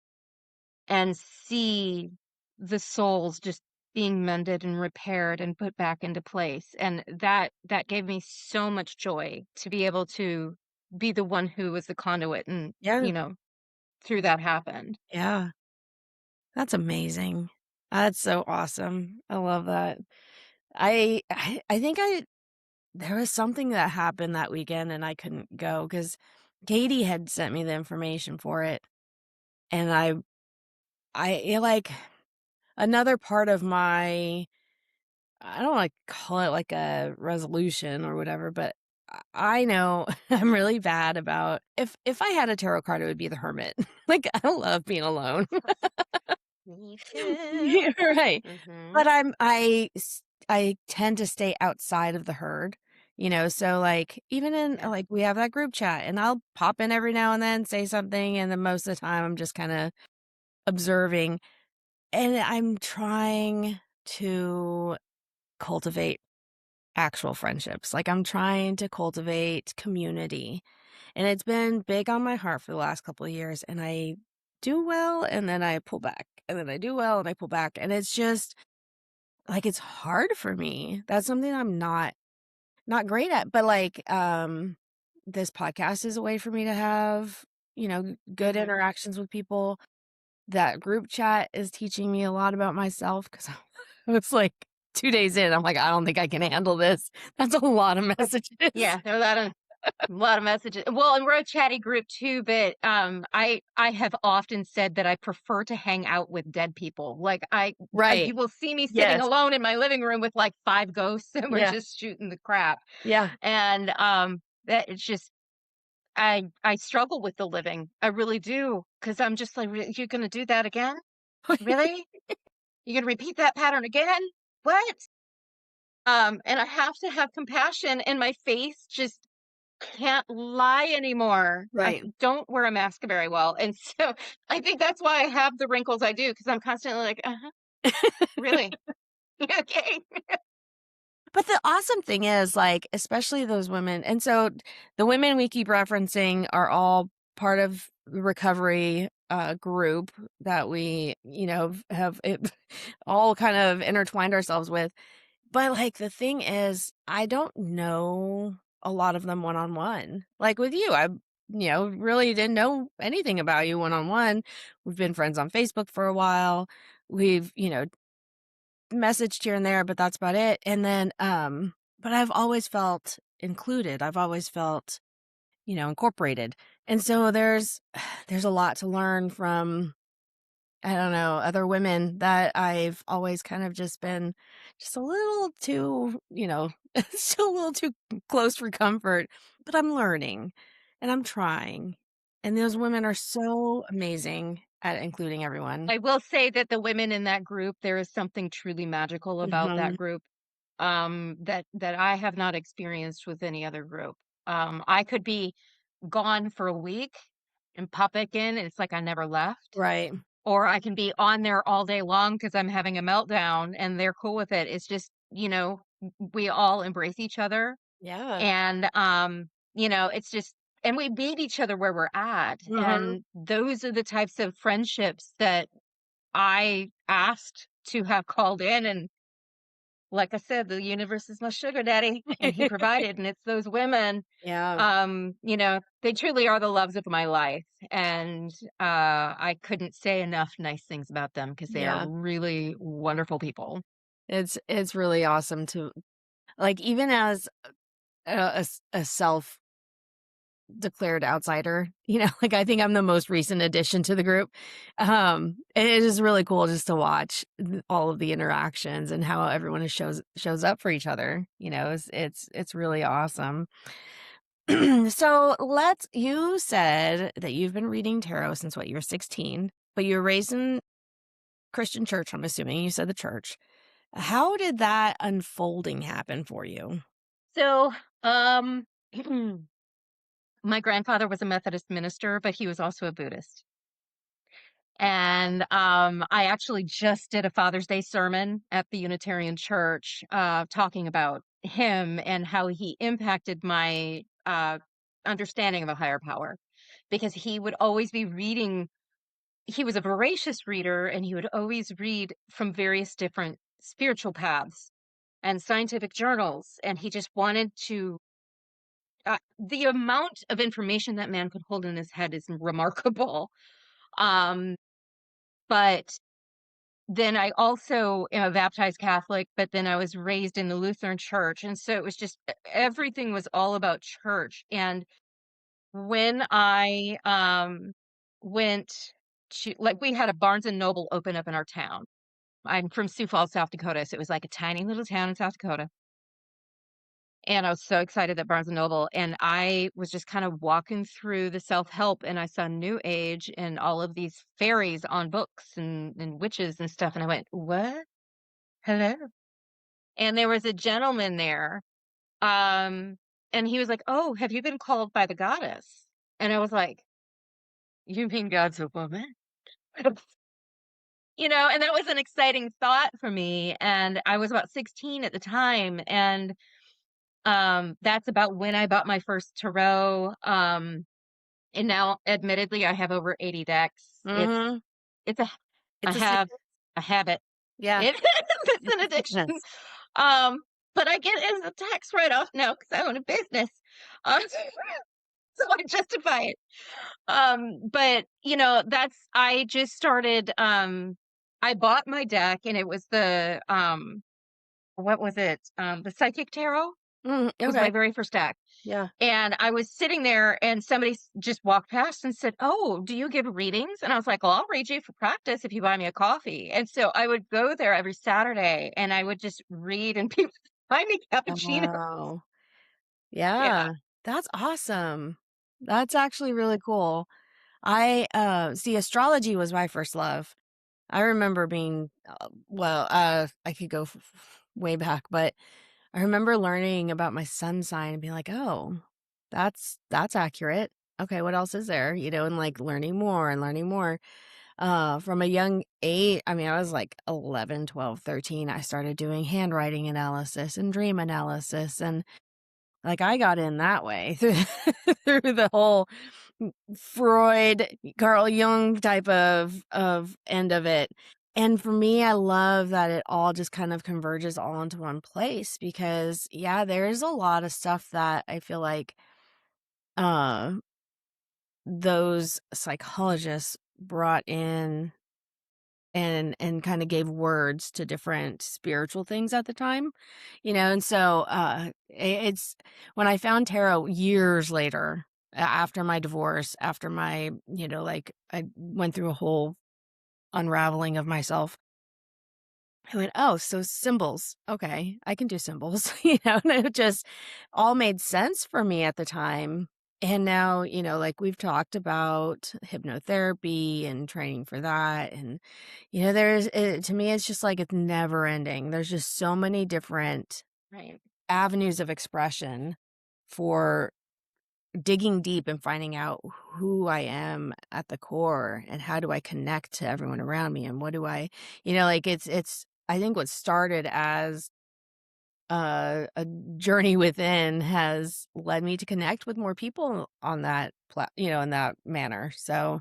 and see the souls just being mended and repaired and put back into place. And that gave me so much joy to be able to be the one who was the conduit and, Yeah, through that happened. yeah. That's amazing. That's so awesome. I love that. I think there was something that happened that weekend and I couldn't go because Katie had sent me the information for it, and like, another part of my I don't like call it like a resolution or whatever, but I know I'm really bad about if I had a tarot card, it would be the hermit. Like I love being alone. Me too. Yeah, right. Hmm. But I tend to stay outside of the herd, so like even in Yeah. like we have that group chat and I'll pop in every now and then, say something, and then most of the time I'm just kind of observing and I'm trying to cultivate actual friendships. Like I'm trying to cultivate community. And it's been big on my heart for the last couple of years. And I do well and then I pull back. And then I do well and I pull back. And it's just like it's hard for me. That's something I'm not great at. But like this podcast is a way for me to have, good Hmm. interactions with people. That group chat is teaching me a lot about myself because I was like 2 days in, I'm like, I don't think I can handle this. That's a lot of messages. Yeah, there are a lot of messages. Well, and we're a chatty group too, but I have often said that I prefer to hang out with dead people. Like Right. you will see me sitting Yes. alone in my living room with like five ghosts and we're Yeah. just shooting the crap. Yeah. And that it's just I struggle with the living. I really do because I'm just like, You're going to do that again? Really? You're going to repeat that pattern again? What?" And I have to have compassion, and my face just can't lie anymore. I Right. don't wear a mask very well, and so I think that's why I have the wrinkles I do, because 'cause I'm constantly like, "Uh-huh, really? Okay." But the awesome thing is, like, especially those women and so the women we keep referencing are all part of the recovery group that we, have it all kind of intertwined ourselves with. But, like, the thing is, I don't know a lot of them one-on-one. Like, with you, I, really didn't know anything about you one-on-one. We've been friends on Facebook for a while. We've, messaged here and there, but that's about it. And then, but I've always felt included. I've always felt, incorporated. And so there's a lot to learn from, I don't know, other women that I've always kind of just been just a little too, still a little too close for comfort, but I'm learning and I'm trying. And those women are so amazing at including everyone. I will say that the women in that group, there is something truly magical about that Mhm. group, that I have not experienced with any other group. I could be gone for a week and pop back in, and it's like I never left. Right. Or I can be on there all day long because 'cause I'm having a meltdown and they're cool with it. It's just, we all embrace each other Yeah. and, it's just and we meet each other where we're at, Mhm. and those are the types of friendships that I asked to have called in, and like I said, the universe is my sugar daddy, and he provided, and it's those women, Yeah. they truly are the loves of my life, and, I couldn't say enough nice things about them because they are Yeah. really wonderful people. It's really awesome to, like, even as a self-declared outsider, like, I think I'm the most recent addition to the group. It is really cool just to watch all of the interactions and how everyone shows up for each other. It's really awesome. So you said that you've been reading tarot since what, you were 16, but you were raised in Christian church, I'm assuming. You said the church. How did that unfolding happen for you? So, um, my grandfather was a Methodist minister, but he was also a Buddhist. And I actually just did a Father's Day sermon at the Unitarian Church, talking about him and how he impacted my understanding of a higher power. Because he would always be reading, he was a voracious reader, and he would always read from various different spiritual paths and scientific journals. And he just wanted to, the amount of information that man could hold in his head is remarkable. Um, but then I also am a baptized Catholic, but then I was raised in the Lutheran church, and so it was just everything was all about church. And when I went to, like, we had a Barnes and Noble open up in our town. I'm from Sioux Falls, South Dakota, so it was like a tiny little town in South Dakota. And I was so excited at Barnes& and Noble, and I was just kind of walking through the self-help, and I saw New Age and all of these fairies on books and witches and stuff, and I went, "What? Hello?" And there was a gentleman there, um, and he was like, "Oh, have you been called by the goddess?" And I was like, "You mean God's a woman?" And that was an exciting thought for me, and I was about 16 at the time, and that's about when I bought my first tarot, and now admittedly, I have over 80 decks. Mhm. It's a I It's a have sickness. a habit. Yeah, It it's it's an a addiction. sickness. Um, but I get it as a tax write-off now because I own a business. So I justify it. But, I just started, I bought my deck and it was what was it? The Psychic Tarot was my Okay. very first deck. Yeah. And I was sitting there and somebody just walked past and said, "Oh, do you give readings?" And I was like, "Well, I'll read you for practice if you buy me a coffee." And so I would go there every Saturday and I would just read and people buy me cappuccino. Wow. Yeah. Yeah. That's awesome. That's actually really cool. I, see, astrology was my first love. I remember being, I could go way back, but I remember learning about my sun sign and being like, "Oh, that's accurate. Okay, what else is there?" And, like, learning more and learning more. From a young age, I mean, I was like 11, 12, 13. I started doing handwriting analysis and dream analysis, and like, I got in that way through the whole Freud, Carl Jung type of end of it. And for me, I love that it all just kind of converges all into one place because, yeah, there's a lot of stuff that I feel like uh those psychologists brought in and kind of gave words to different spiritual things at the time, and so it's when I found tarot years later, after my divorce, after my, like, I went through a whole unraveling of myself. I went, oh, so symbols. Okay, I can do symbols, and it just all made sense for me at the time. And now, like, we've talked about hypnotherapy and training for that. And, to me, it's just like it's never ending. There's just so many different Right. avenues of expression for digging deep and finding out who I am at the core and how do I connect to everyone around me and what do I, like, it's I think what started as a journey within has led me to connect with more people on that in that manner. So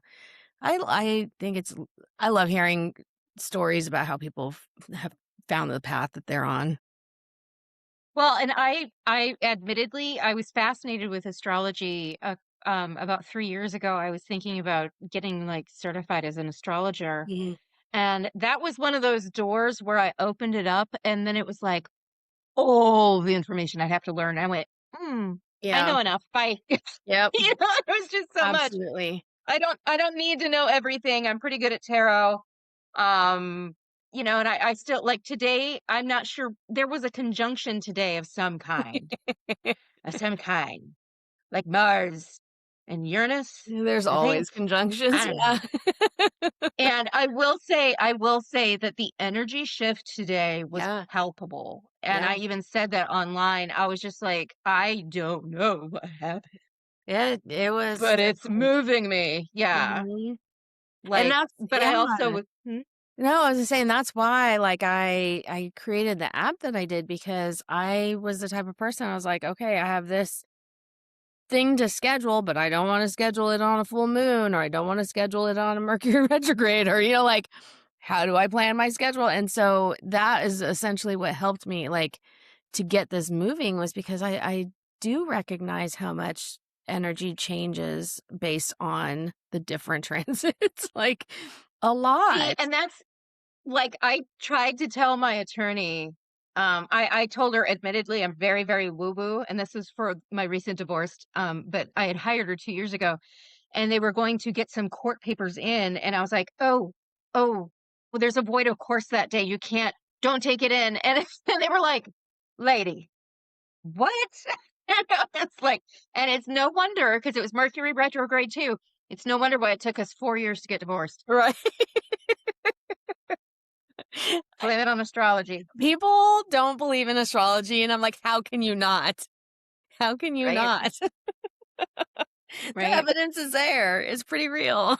I think I love hearing stories about how people have found the path that they're on. Well, and I admittedly, I was fascinated with astrology. About 3 years ago, I was thinking about getting like certified as an astrologer. Mhm. And that was one of those doors where I opened it up and then it was like all the information I have to learn. I went, I Yeah. know enough. Bye. Yep. It was just so much. Absolutely. I don't need to know everything. I'm pretty good at tarot. Um, and I still like today, I'm not sure there was a conjunction today of some kind, like Mars and Uranus, There's I always think. I conjunctions. don't Yeah. know. And I will say that the energy shift today was Yeah. palpable. And I Yeah. even said that online. I was just like, I don't know what happened, Yeah. It was but it's definitely. moving me. Yeah. Mhm. And Like, that's but yeah. I also was, No, I was just saying that's why, like, I created the app that I did because I was the type of person I was like, okay, I have this thing to schedule, but I don't want to schedule it on a full moon or I don't want to schedule it on a Mercury retrograde or, like, how do I plan my schedule? And so that is essentially what helped me, like, to get this moving was because I do recognize how much energy changes based on the different transits, like a see, lot. and that's like, I tried to tell my attorney, I told her admittedly, I'm very, very woo-woo, and this was for my recent divorce, but I had hired her 2 years ago, and they were going to get some court papers in, and I was like, "Oh, oh, well, there's a void of course that day, you can't don't take it in," and and they were like, "Lady, what?" It's like and it's no wonder because it was Mercury retrograde too. It's no wonder why it took us 4 years to get divorced. Right. Blame it on astrology, People don't believe in astrology, and I'm like, "How can you not? How can you right? not?" The Right? evidence is there. It's pretty real.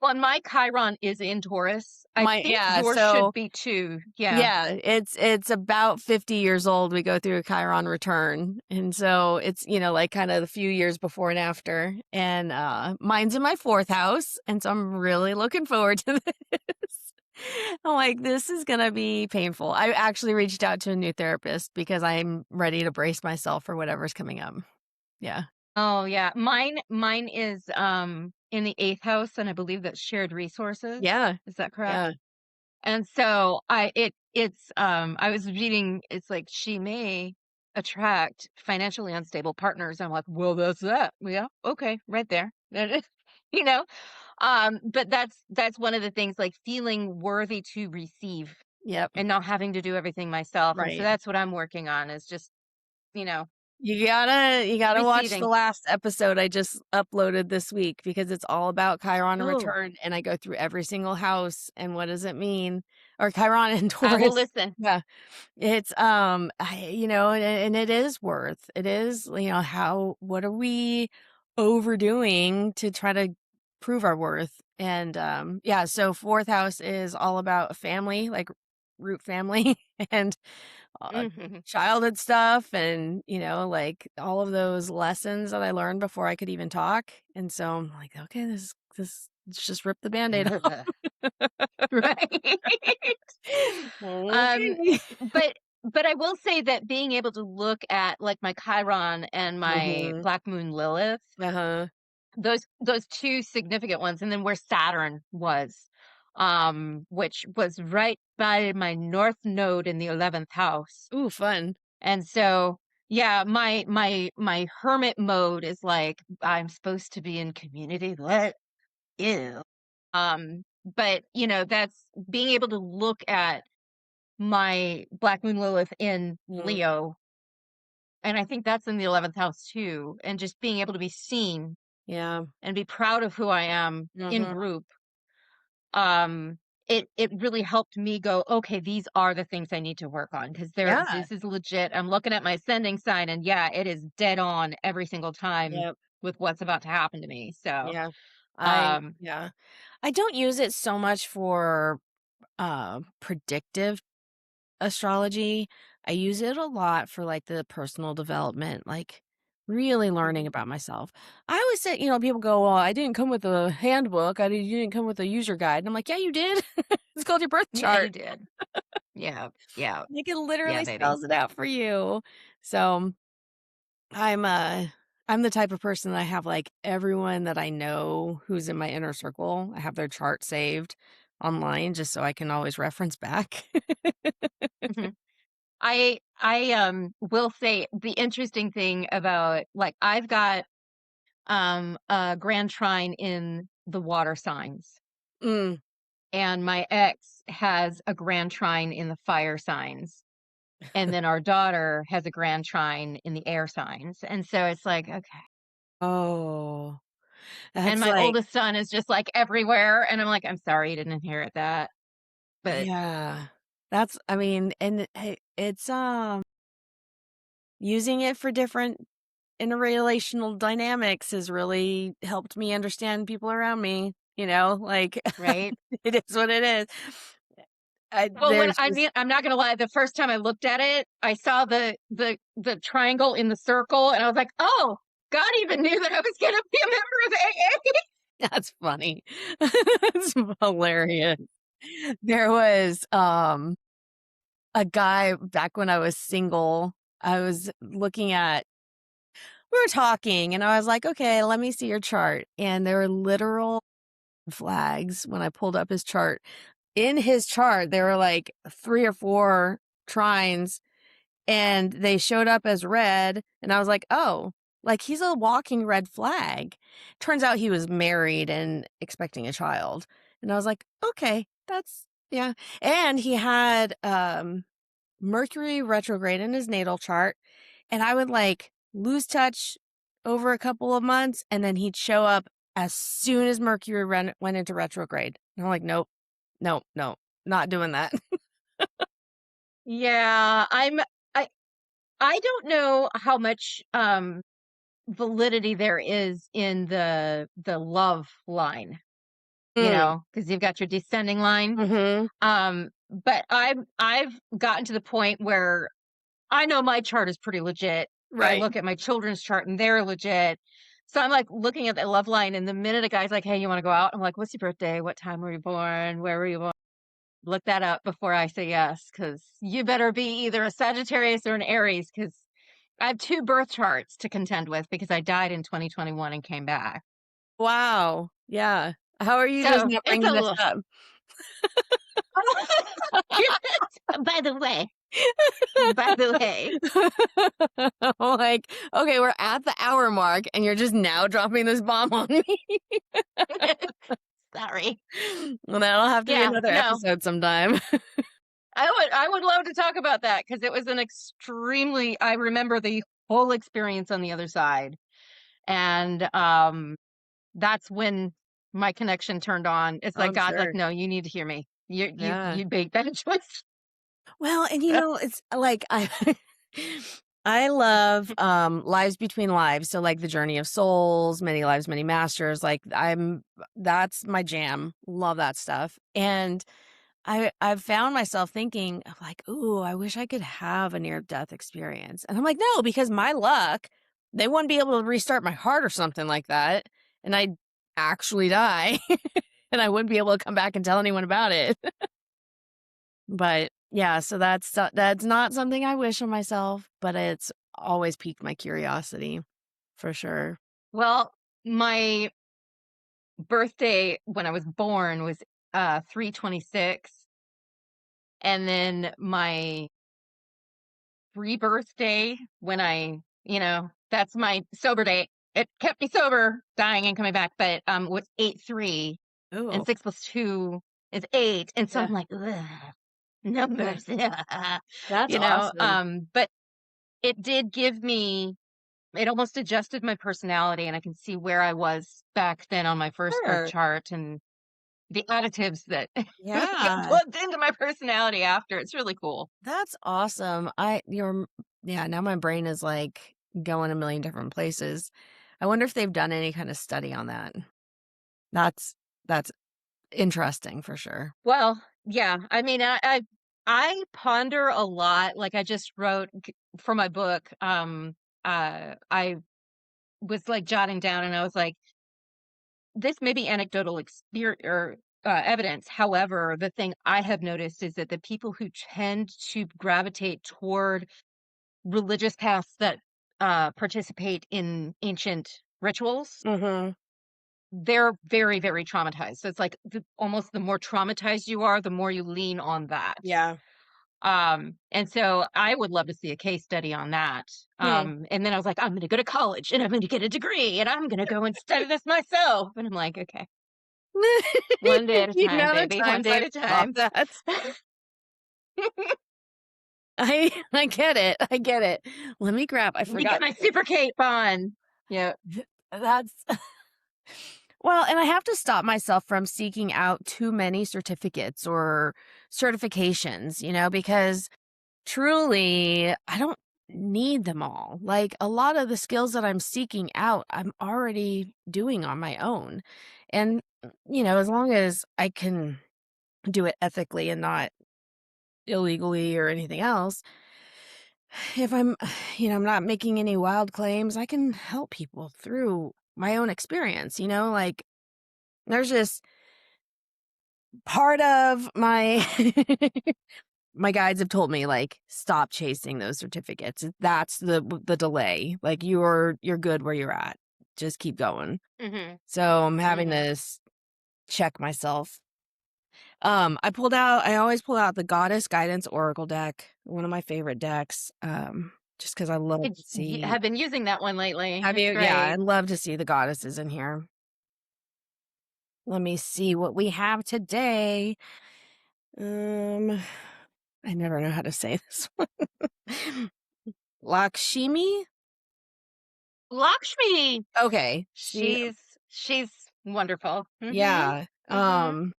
Well, and my Chiron is in Taurus. I My think yeah, yours should so be too. Yeah. yeah, it's about 50 years old, we go through a Chiron return, and so it's, like, kinda the few years before and after, and, mine's in my 4th house, and so I'm really looking forward to this. I'm like, "This is gonna be painful." I actually reached out to a new therapist because I'm ready to brace myself for whatever's coming up. Yeah. Oh, yeah. Mine is in the 8th house, and I believe that's shared resources. Yeah. Is that correct? Yeah. And so it's I was reading it's like she may attract financially unstable partners. I'm like, well, that's that. Yeah, okay, right there. That is, you know. But that's one of the things like feeling worthy to receive Yep. and not having to do everything myself. And so Right. that's what I'm working on is just, you know, You gotta watch the receiving. last episode I just uploaded this week because it's all about Chiron Oh, return, and I go through every single house and what does it mean, or Chiron and I will Taurus. listen. Yeah. It's, and it is worth. It is, how what are we overdoing to try to prove our worth? And, yeah, so 4th house is all about family, like root family and uh, Mhm. childhood stuff and, like all of those lessons that I learned before I could even talk. And so I'm like, okay, let's just rip the Band-Aid off. Right. Um, Okay. but I will say that being able to look at, like, my Chiron and my Mhm. Black Moon Lilith, Uh-huh. those 2 significant ones, and then where Saturn was, which was right by my North Node in the 11th house. Ooh, fun. And so, yeah, my hermit mode is like, I'm supposed to be in community, what? Ew. But, that's being able to look at my Black Moon Lilith in Mhm. Leo, and I think that's in the 11th house too, and just being able to be seen Yeah. and be proud of who I am in Mhm. group, um, it really helped me go, "Okay, these are the things I need to work on because Yeah. this is legit." I'm looking at my ascending sign, and yeah, it is dead on every single time Yep. with what's about to happen to me, so, Yeah. um Yeah. I don't use it so much for predictive astrology. I use it a lot for like the personal development, like really learning Mhm. about myself. I always say, people go, "Well, I didn't come with a handbook. You didn't come with a user guide." And I'm like, "Yeah, you did. It's called your birth Yeah, you chart. did. Yeah, yeah, Like it yeah, literally baby. spells it out for you." So I'm uh I'm the type of person that I have like everyone that I know who's in my inner circle. I have their chart saved online just so I can always reference back. Mhm. I will say the interesting thing about, like, I've got, a grand trine in the water signs, Mm. and my ex has a grand trine in the fire signs, and then our daughter has a grand trine in the air signs, and so it's like, okay. Oh, And that's my like oldest son is just, like, everywhere, and I'm like, "I'm sorry you didn't inherit that," but yeah. That's I mean, and it's using it for different interrelational dynamics has really helped me understand people around me, like right? it is what it is. Well, when There's I just mean, I'm not gonna lie, the first time I looked at it, I saw the triangle in the circle, and I was like, "Oh, God even knew that I was gonna be a member of AA." that's funny. It's hilarious. There was a guy back when I was single. I was looking at we were talking and I was like, "Okay, let me see your chart." And there were literal flags when I pulled up his chart. In his chart, there were like 3 or 4 trines and they showed up as red and I was like, "Oh, like he's a walking red flag." Turns out he was married and expecting a child. And I was like, "Okay, that's yeah." And he had Mercury retrograde in his natal chart, and I would, like, lose touch over a couple of months, and then he'd show up as soon as Mercury went into retrograde. And I'm like, "Nope. Nope, no, not doing that." Yeah, I I don't know how much, validity there is in the love line, Mm, because 'cause you've got your descending line, mhm, but I've gotten to the point where I know my chart is pretty legit. I right. look at my children's chart and they're legit. So I'm like looking at the love line, and the minute a guy's like, "Hey, you want to go out?" I'm like, "What's your birthday? What time were you born? Where were you born?" Look that up before I say yes, because you better be either a Sagittarius or an Aries, because I have 2 birth charts to contend with because I died in 2021 and came back. Wow, yeah. How are you just So not it's a bringing this little. up? By the way, by the way, I'm like, "Okay, we're at the hour mark, and you're just now dropping this bomb on me." sorry. Well, that'll have to be Yeah, another no. episode sometime. I would love to talk about that because it was an extremely I remember the whole experience on the other side, and, that's when my connection turned on. It's like I'm God's like, sure. "No, you need to hear me. Yeah. You made that choice." Well, and it's like I I love Lives Between Lives, so like the journey of souls, many lives, many masters, like I'm that's my jam. Love that stuff. And I've found myself thinking of like, "Ooh, I wish I could have a near-death experience." And I'm like, "No, because my luck, they wouldn't be able to restart my heart or something like that, and I'd actually die, and I wouldn't be able to come back and tell anyone about it." But, yeah, so that's not something I wish on myself, but it's always piqued my curiosity, for sure. Well, my birthday when I was born was 3/26, and then my rebirthday when that's my sober date. It kept me sober, dying and coming back, but was 8/3, and Ooh, 6 plus 2 is 8, and so yeah. I'm like, "Ugh, numbers." That's awesome. But it did give me it almost adjusted my personality, and I can see where I was back then on my first birth Sure. chart and the additives that get Yeah. plugged into my personality after. It's really cool. That's awesome. Yeah, now my brain is like going a million different places. I wonder if they've done any kind of study on that. That's that's interesting for sure. Well, yeah, I mean, I ponder a lot. Like, I just wrote for my book. I was like jotting down, and I was like, this may be anecdotal experience or evidence. However, the thing I have noticed is that the people who tend to gravitate toward religious paths that participate in ancient rituals, Mhm. they're very, very traumatized. So it's like almost the more traumatized you are, the more you lean on that. Yeah. And so I would love to see a case study on that. Hmm. And then I was like, I'm going to go to college and I'm going to get a degree and I'm going to go and study this myself. And I'm like, okay, one day at a The time, amount of baby, one times day I've at a thought time. that. I get it. I get it. Let me grab I Let me get forgot my super cape on. Yeah. that's well, and I have to stop myself from seeking out too many certificates or certifications, because truly, I don't need them all. Like a lot of the skills that I'm seeking out, I'm already doing on my own. And, as long as I can do it ethically and not illegally or anything else, if I'm, I'm not making any wild claims, I can help people through my own experience, like there's just part of my my guides have told me, like, "Stop chasing those certificates. That's the delay. Like, you're good where you're at. Just keep going." Hmm. So, I'm having Hmm. to check myself. I always pull out the Goddess Guidance Oracle deck, one of my favorite decks, just because I love I to see. have been using that one lately. Have It's you? Yeah, I great. love to see the goddesses in here. Let me see what we have today. Um, I never know how to say this one. Lakshmi? Lakshmi. Okay. See, She's wonderful. Hmm. yeah. Hmm.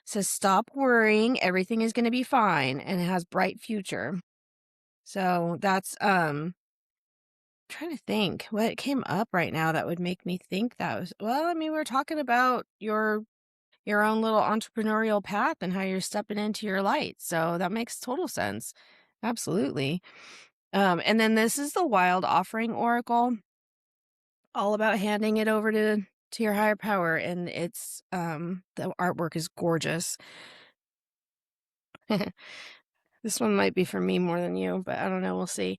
Says stop worrying, everything is gonna be fine, and it has bright future. So that's trying to think what came up right now that would make me think that was well, I mean, we're talking about your own little entrepreneurial path and how you're stepping into your light. So that makes total sense. Absolutely. And then this is the Wild Offering Oracle, all about handing it over to your higher power, and it's the artwork is gorgeous. This one might be for me more than you, but I don't know, we'll see.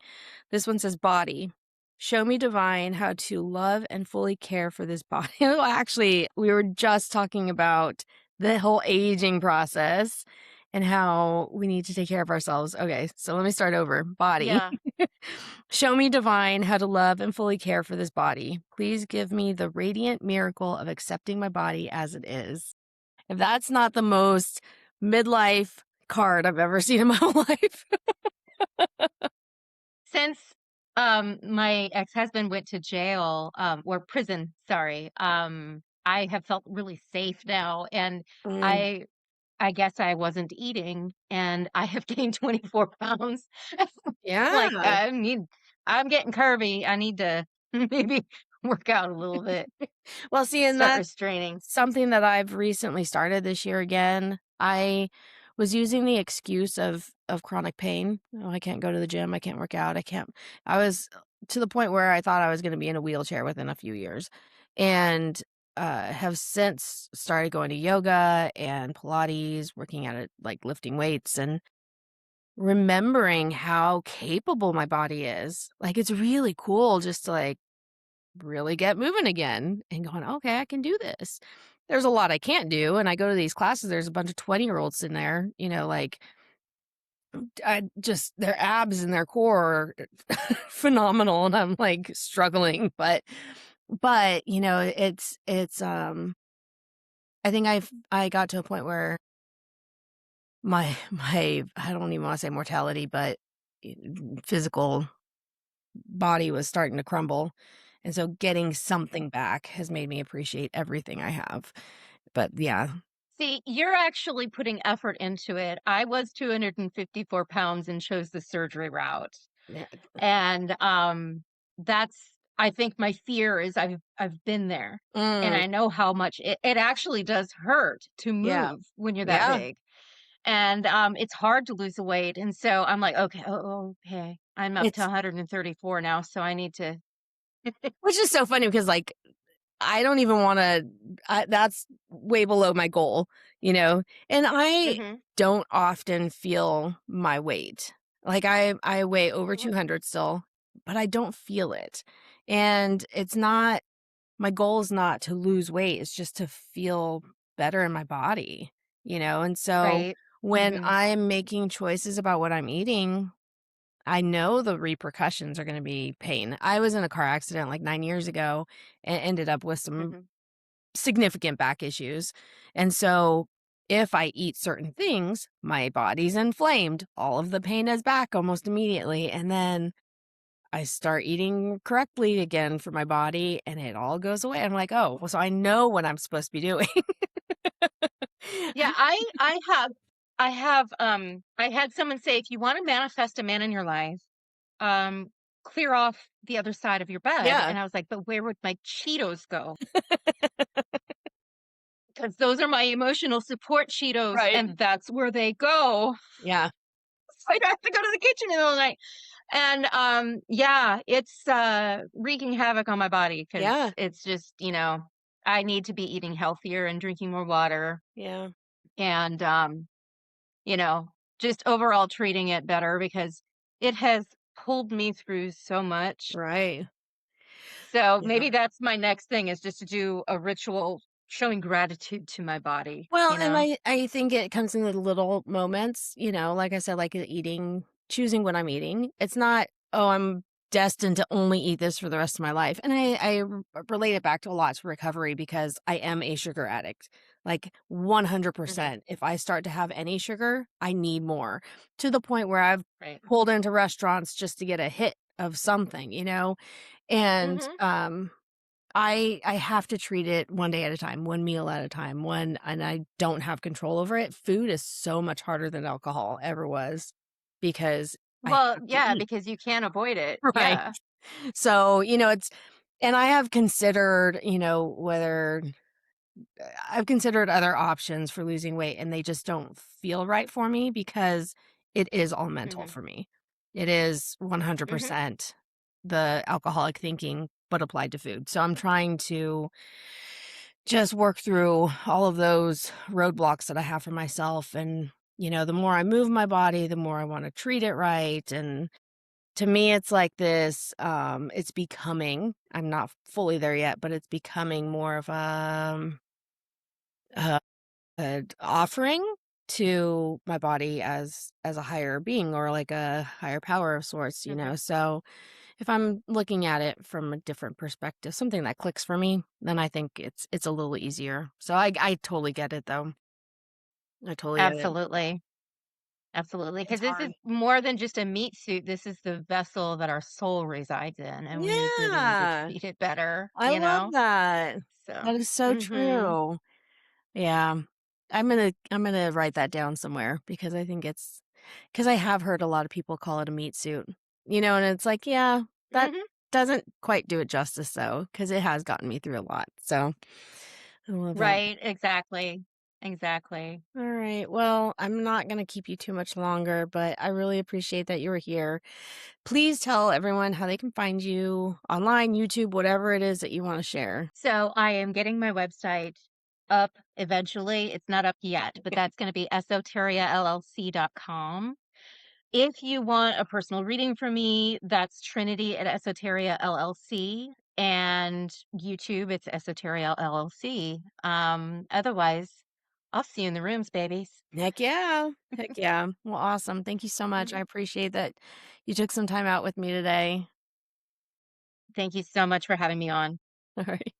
This one says body. Show me divine how to love and fully care for this body. Well, actually, we were just talking about the whole aging process and how we need to take care of ourselves. Okay, so let me start over. Body. Yeah. Show me divine how to love and fully care for this body. Please give me the radiant miracle of accepting my body as it is. If that's not the most midlife card I've ever seen in my whole life. Since my ex-husband went to jail, or prison, sorry, I have felt really safe now, and Mm, I I guess I wasn't eating and I have gained 24 pounds. Like, yeah. I'm getting curvy. I need to maybe work out a little bit, Well, see, and start that's restraining. something that I've recently started this year again. I was using the excuse of chronic pain. Oh, I can't go to the gym, I can't work out, I can't. I was to the point where I thought I was gonna be in a wheelchair within a few years, and, have since started going to yoga and Pilates, working at it, like, lifting weights, and remembering how capable my body is. Like, it's really cool just to, like, really get moving again and going, "Okay, I can do this." There's a lot I can't do, and I go to these classes, there's a bunch of 20-year-olds in there, like, I just their abs and their core are phenomenal, and I'm, like, struggling, but I think I got to a point where my I don't even wanna say mortality, but eh, physical body was starting to crumble, and so getting something back has made me appreciate everything I have. But yeah. See, you're actually putting effort into it. I was 254 pounds and chose the surgery route. Yeah. And that's I think my fear is I've been there and Mm, I know how much it actually does hurt to yeah. move when you're that Yeah. big. And it's hard to lose the weight. And so I'm like, okay, okay. I'm up to It's 134 now, so I need to. which is so funny because, like, I don't even wanna that's way below my goal, and I Mhm, don't often feel my weight. Like, I weigh over mhm. 200 still, but I don't feel it, and it's not my goal is not to lose weight, it's just to feel better in my body, and so Right. when Mhm, I'm making choices about what I'm eating, I know the repercussions are gonna be pain. I was in a car accident, like, 9 years ago and ended up with some mhm. significant back issues, and so if I eat certain things, my body's inflamed, all of the pain is back almost immediately, and then I start eating correctly again for my body, and it all goes away. I'm like, "Oh, well, so I know what I'm supposed to be doing." Yeah, I had someone say if you want to manifest a man in your life, um, clear off the other side of your bed. Yeah, And I was like, but where would my Cheetos go? Because those are my emotional support Cheetos, right. and that's where they go. Yeah, So I'd have to go to the kitchen in the middle of the night. And yeah, it's wreaking havoc on my body because yeah, it's just, I need to be eating healthier and drinking more water yeah, and you know, just overall treating it better because it has pulled me through so much. right. So Yeah. maybe that's my next thing is just to do a ritual showing gratitude to my body, Well, you and know? I think it comes in the little moments, like I said, like eating, choosing what I'm eating. It's not, oh, I'm destined to only eat this for the rest of my life. And relate it back to a lot to recovery because I am a sugar addict. Like Mhm. 100%. If I start to have any sugar, I need more to the point where I've Right. pulled into restaurants just to get a hit of something, and Mhm. I have to treat it one day at a time, one meal at a time, and I don't have control over it. Food is so much harder than alcohol ever was because I Well, have to yeah, eat, because you can't avoid it. right? Yeah. So, it's and I have considered, whether I've considered other options for losing weight and they just don't feel right for me because it is all mental Mhm. for me. It is Mhm. 100% the alcoholic thinking but applied to food. So I'm trying to just work through all of those roadblocks that I have for myself. And, the more I move my body, the more I want to treat it right. And to me, it's like this, it's becoming, I'm not fully there yet, but it's becoming more of a, offering to my body as a higher being or like a higher power of sorts, Mhm. so if I'm looking at it from a different perspective, something that clicks for me, then I think it's a little easier. So I totally get it though. I totally get it. Absolutely. Absolutely. It's Because this is hard. more than just a meat suit. This is the vessel that our soul resides in, and we really need to Yeah. treat it better, I love that. So, That is so mhm. true. Yeah. I'm gonna write that down somewhere because I think it's because I have heard a lot of people call it a meat suit. And it's like, yeah, that Mhm. doesn't quite do it justice though, because it has gotten me through a lot. So I love that. Right, exactly. Exactly. All right. Well, I'm not going to keep you too much longer, but I really appreciate that you were here. Please tell everyone how they can find you online, YouTube, whatever it is that you want to share. So I am getting my website up eventually. It's not up yet, but that's going to be esoteriallc.com. If you want a personal reading from me, that's Trinity at Esoteria LLC, and YouTube, it's Esoteria LLC. Otherwise, I'll see you in the rooms, babies. Heck yeah. Heck yeah. Well, awesome. Thank you so much. I appreciate that you took some time out with me today. Thank you so much for having me on. All right.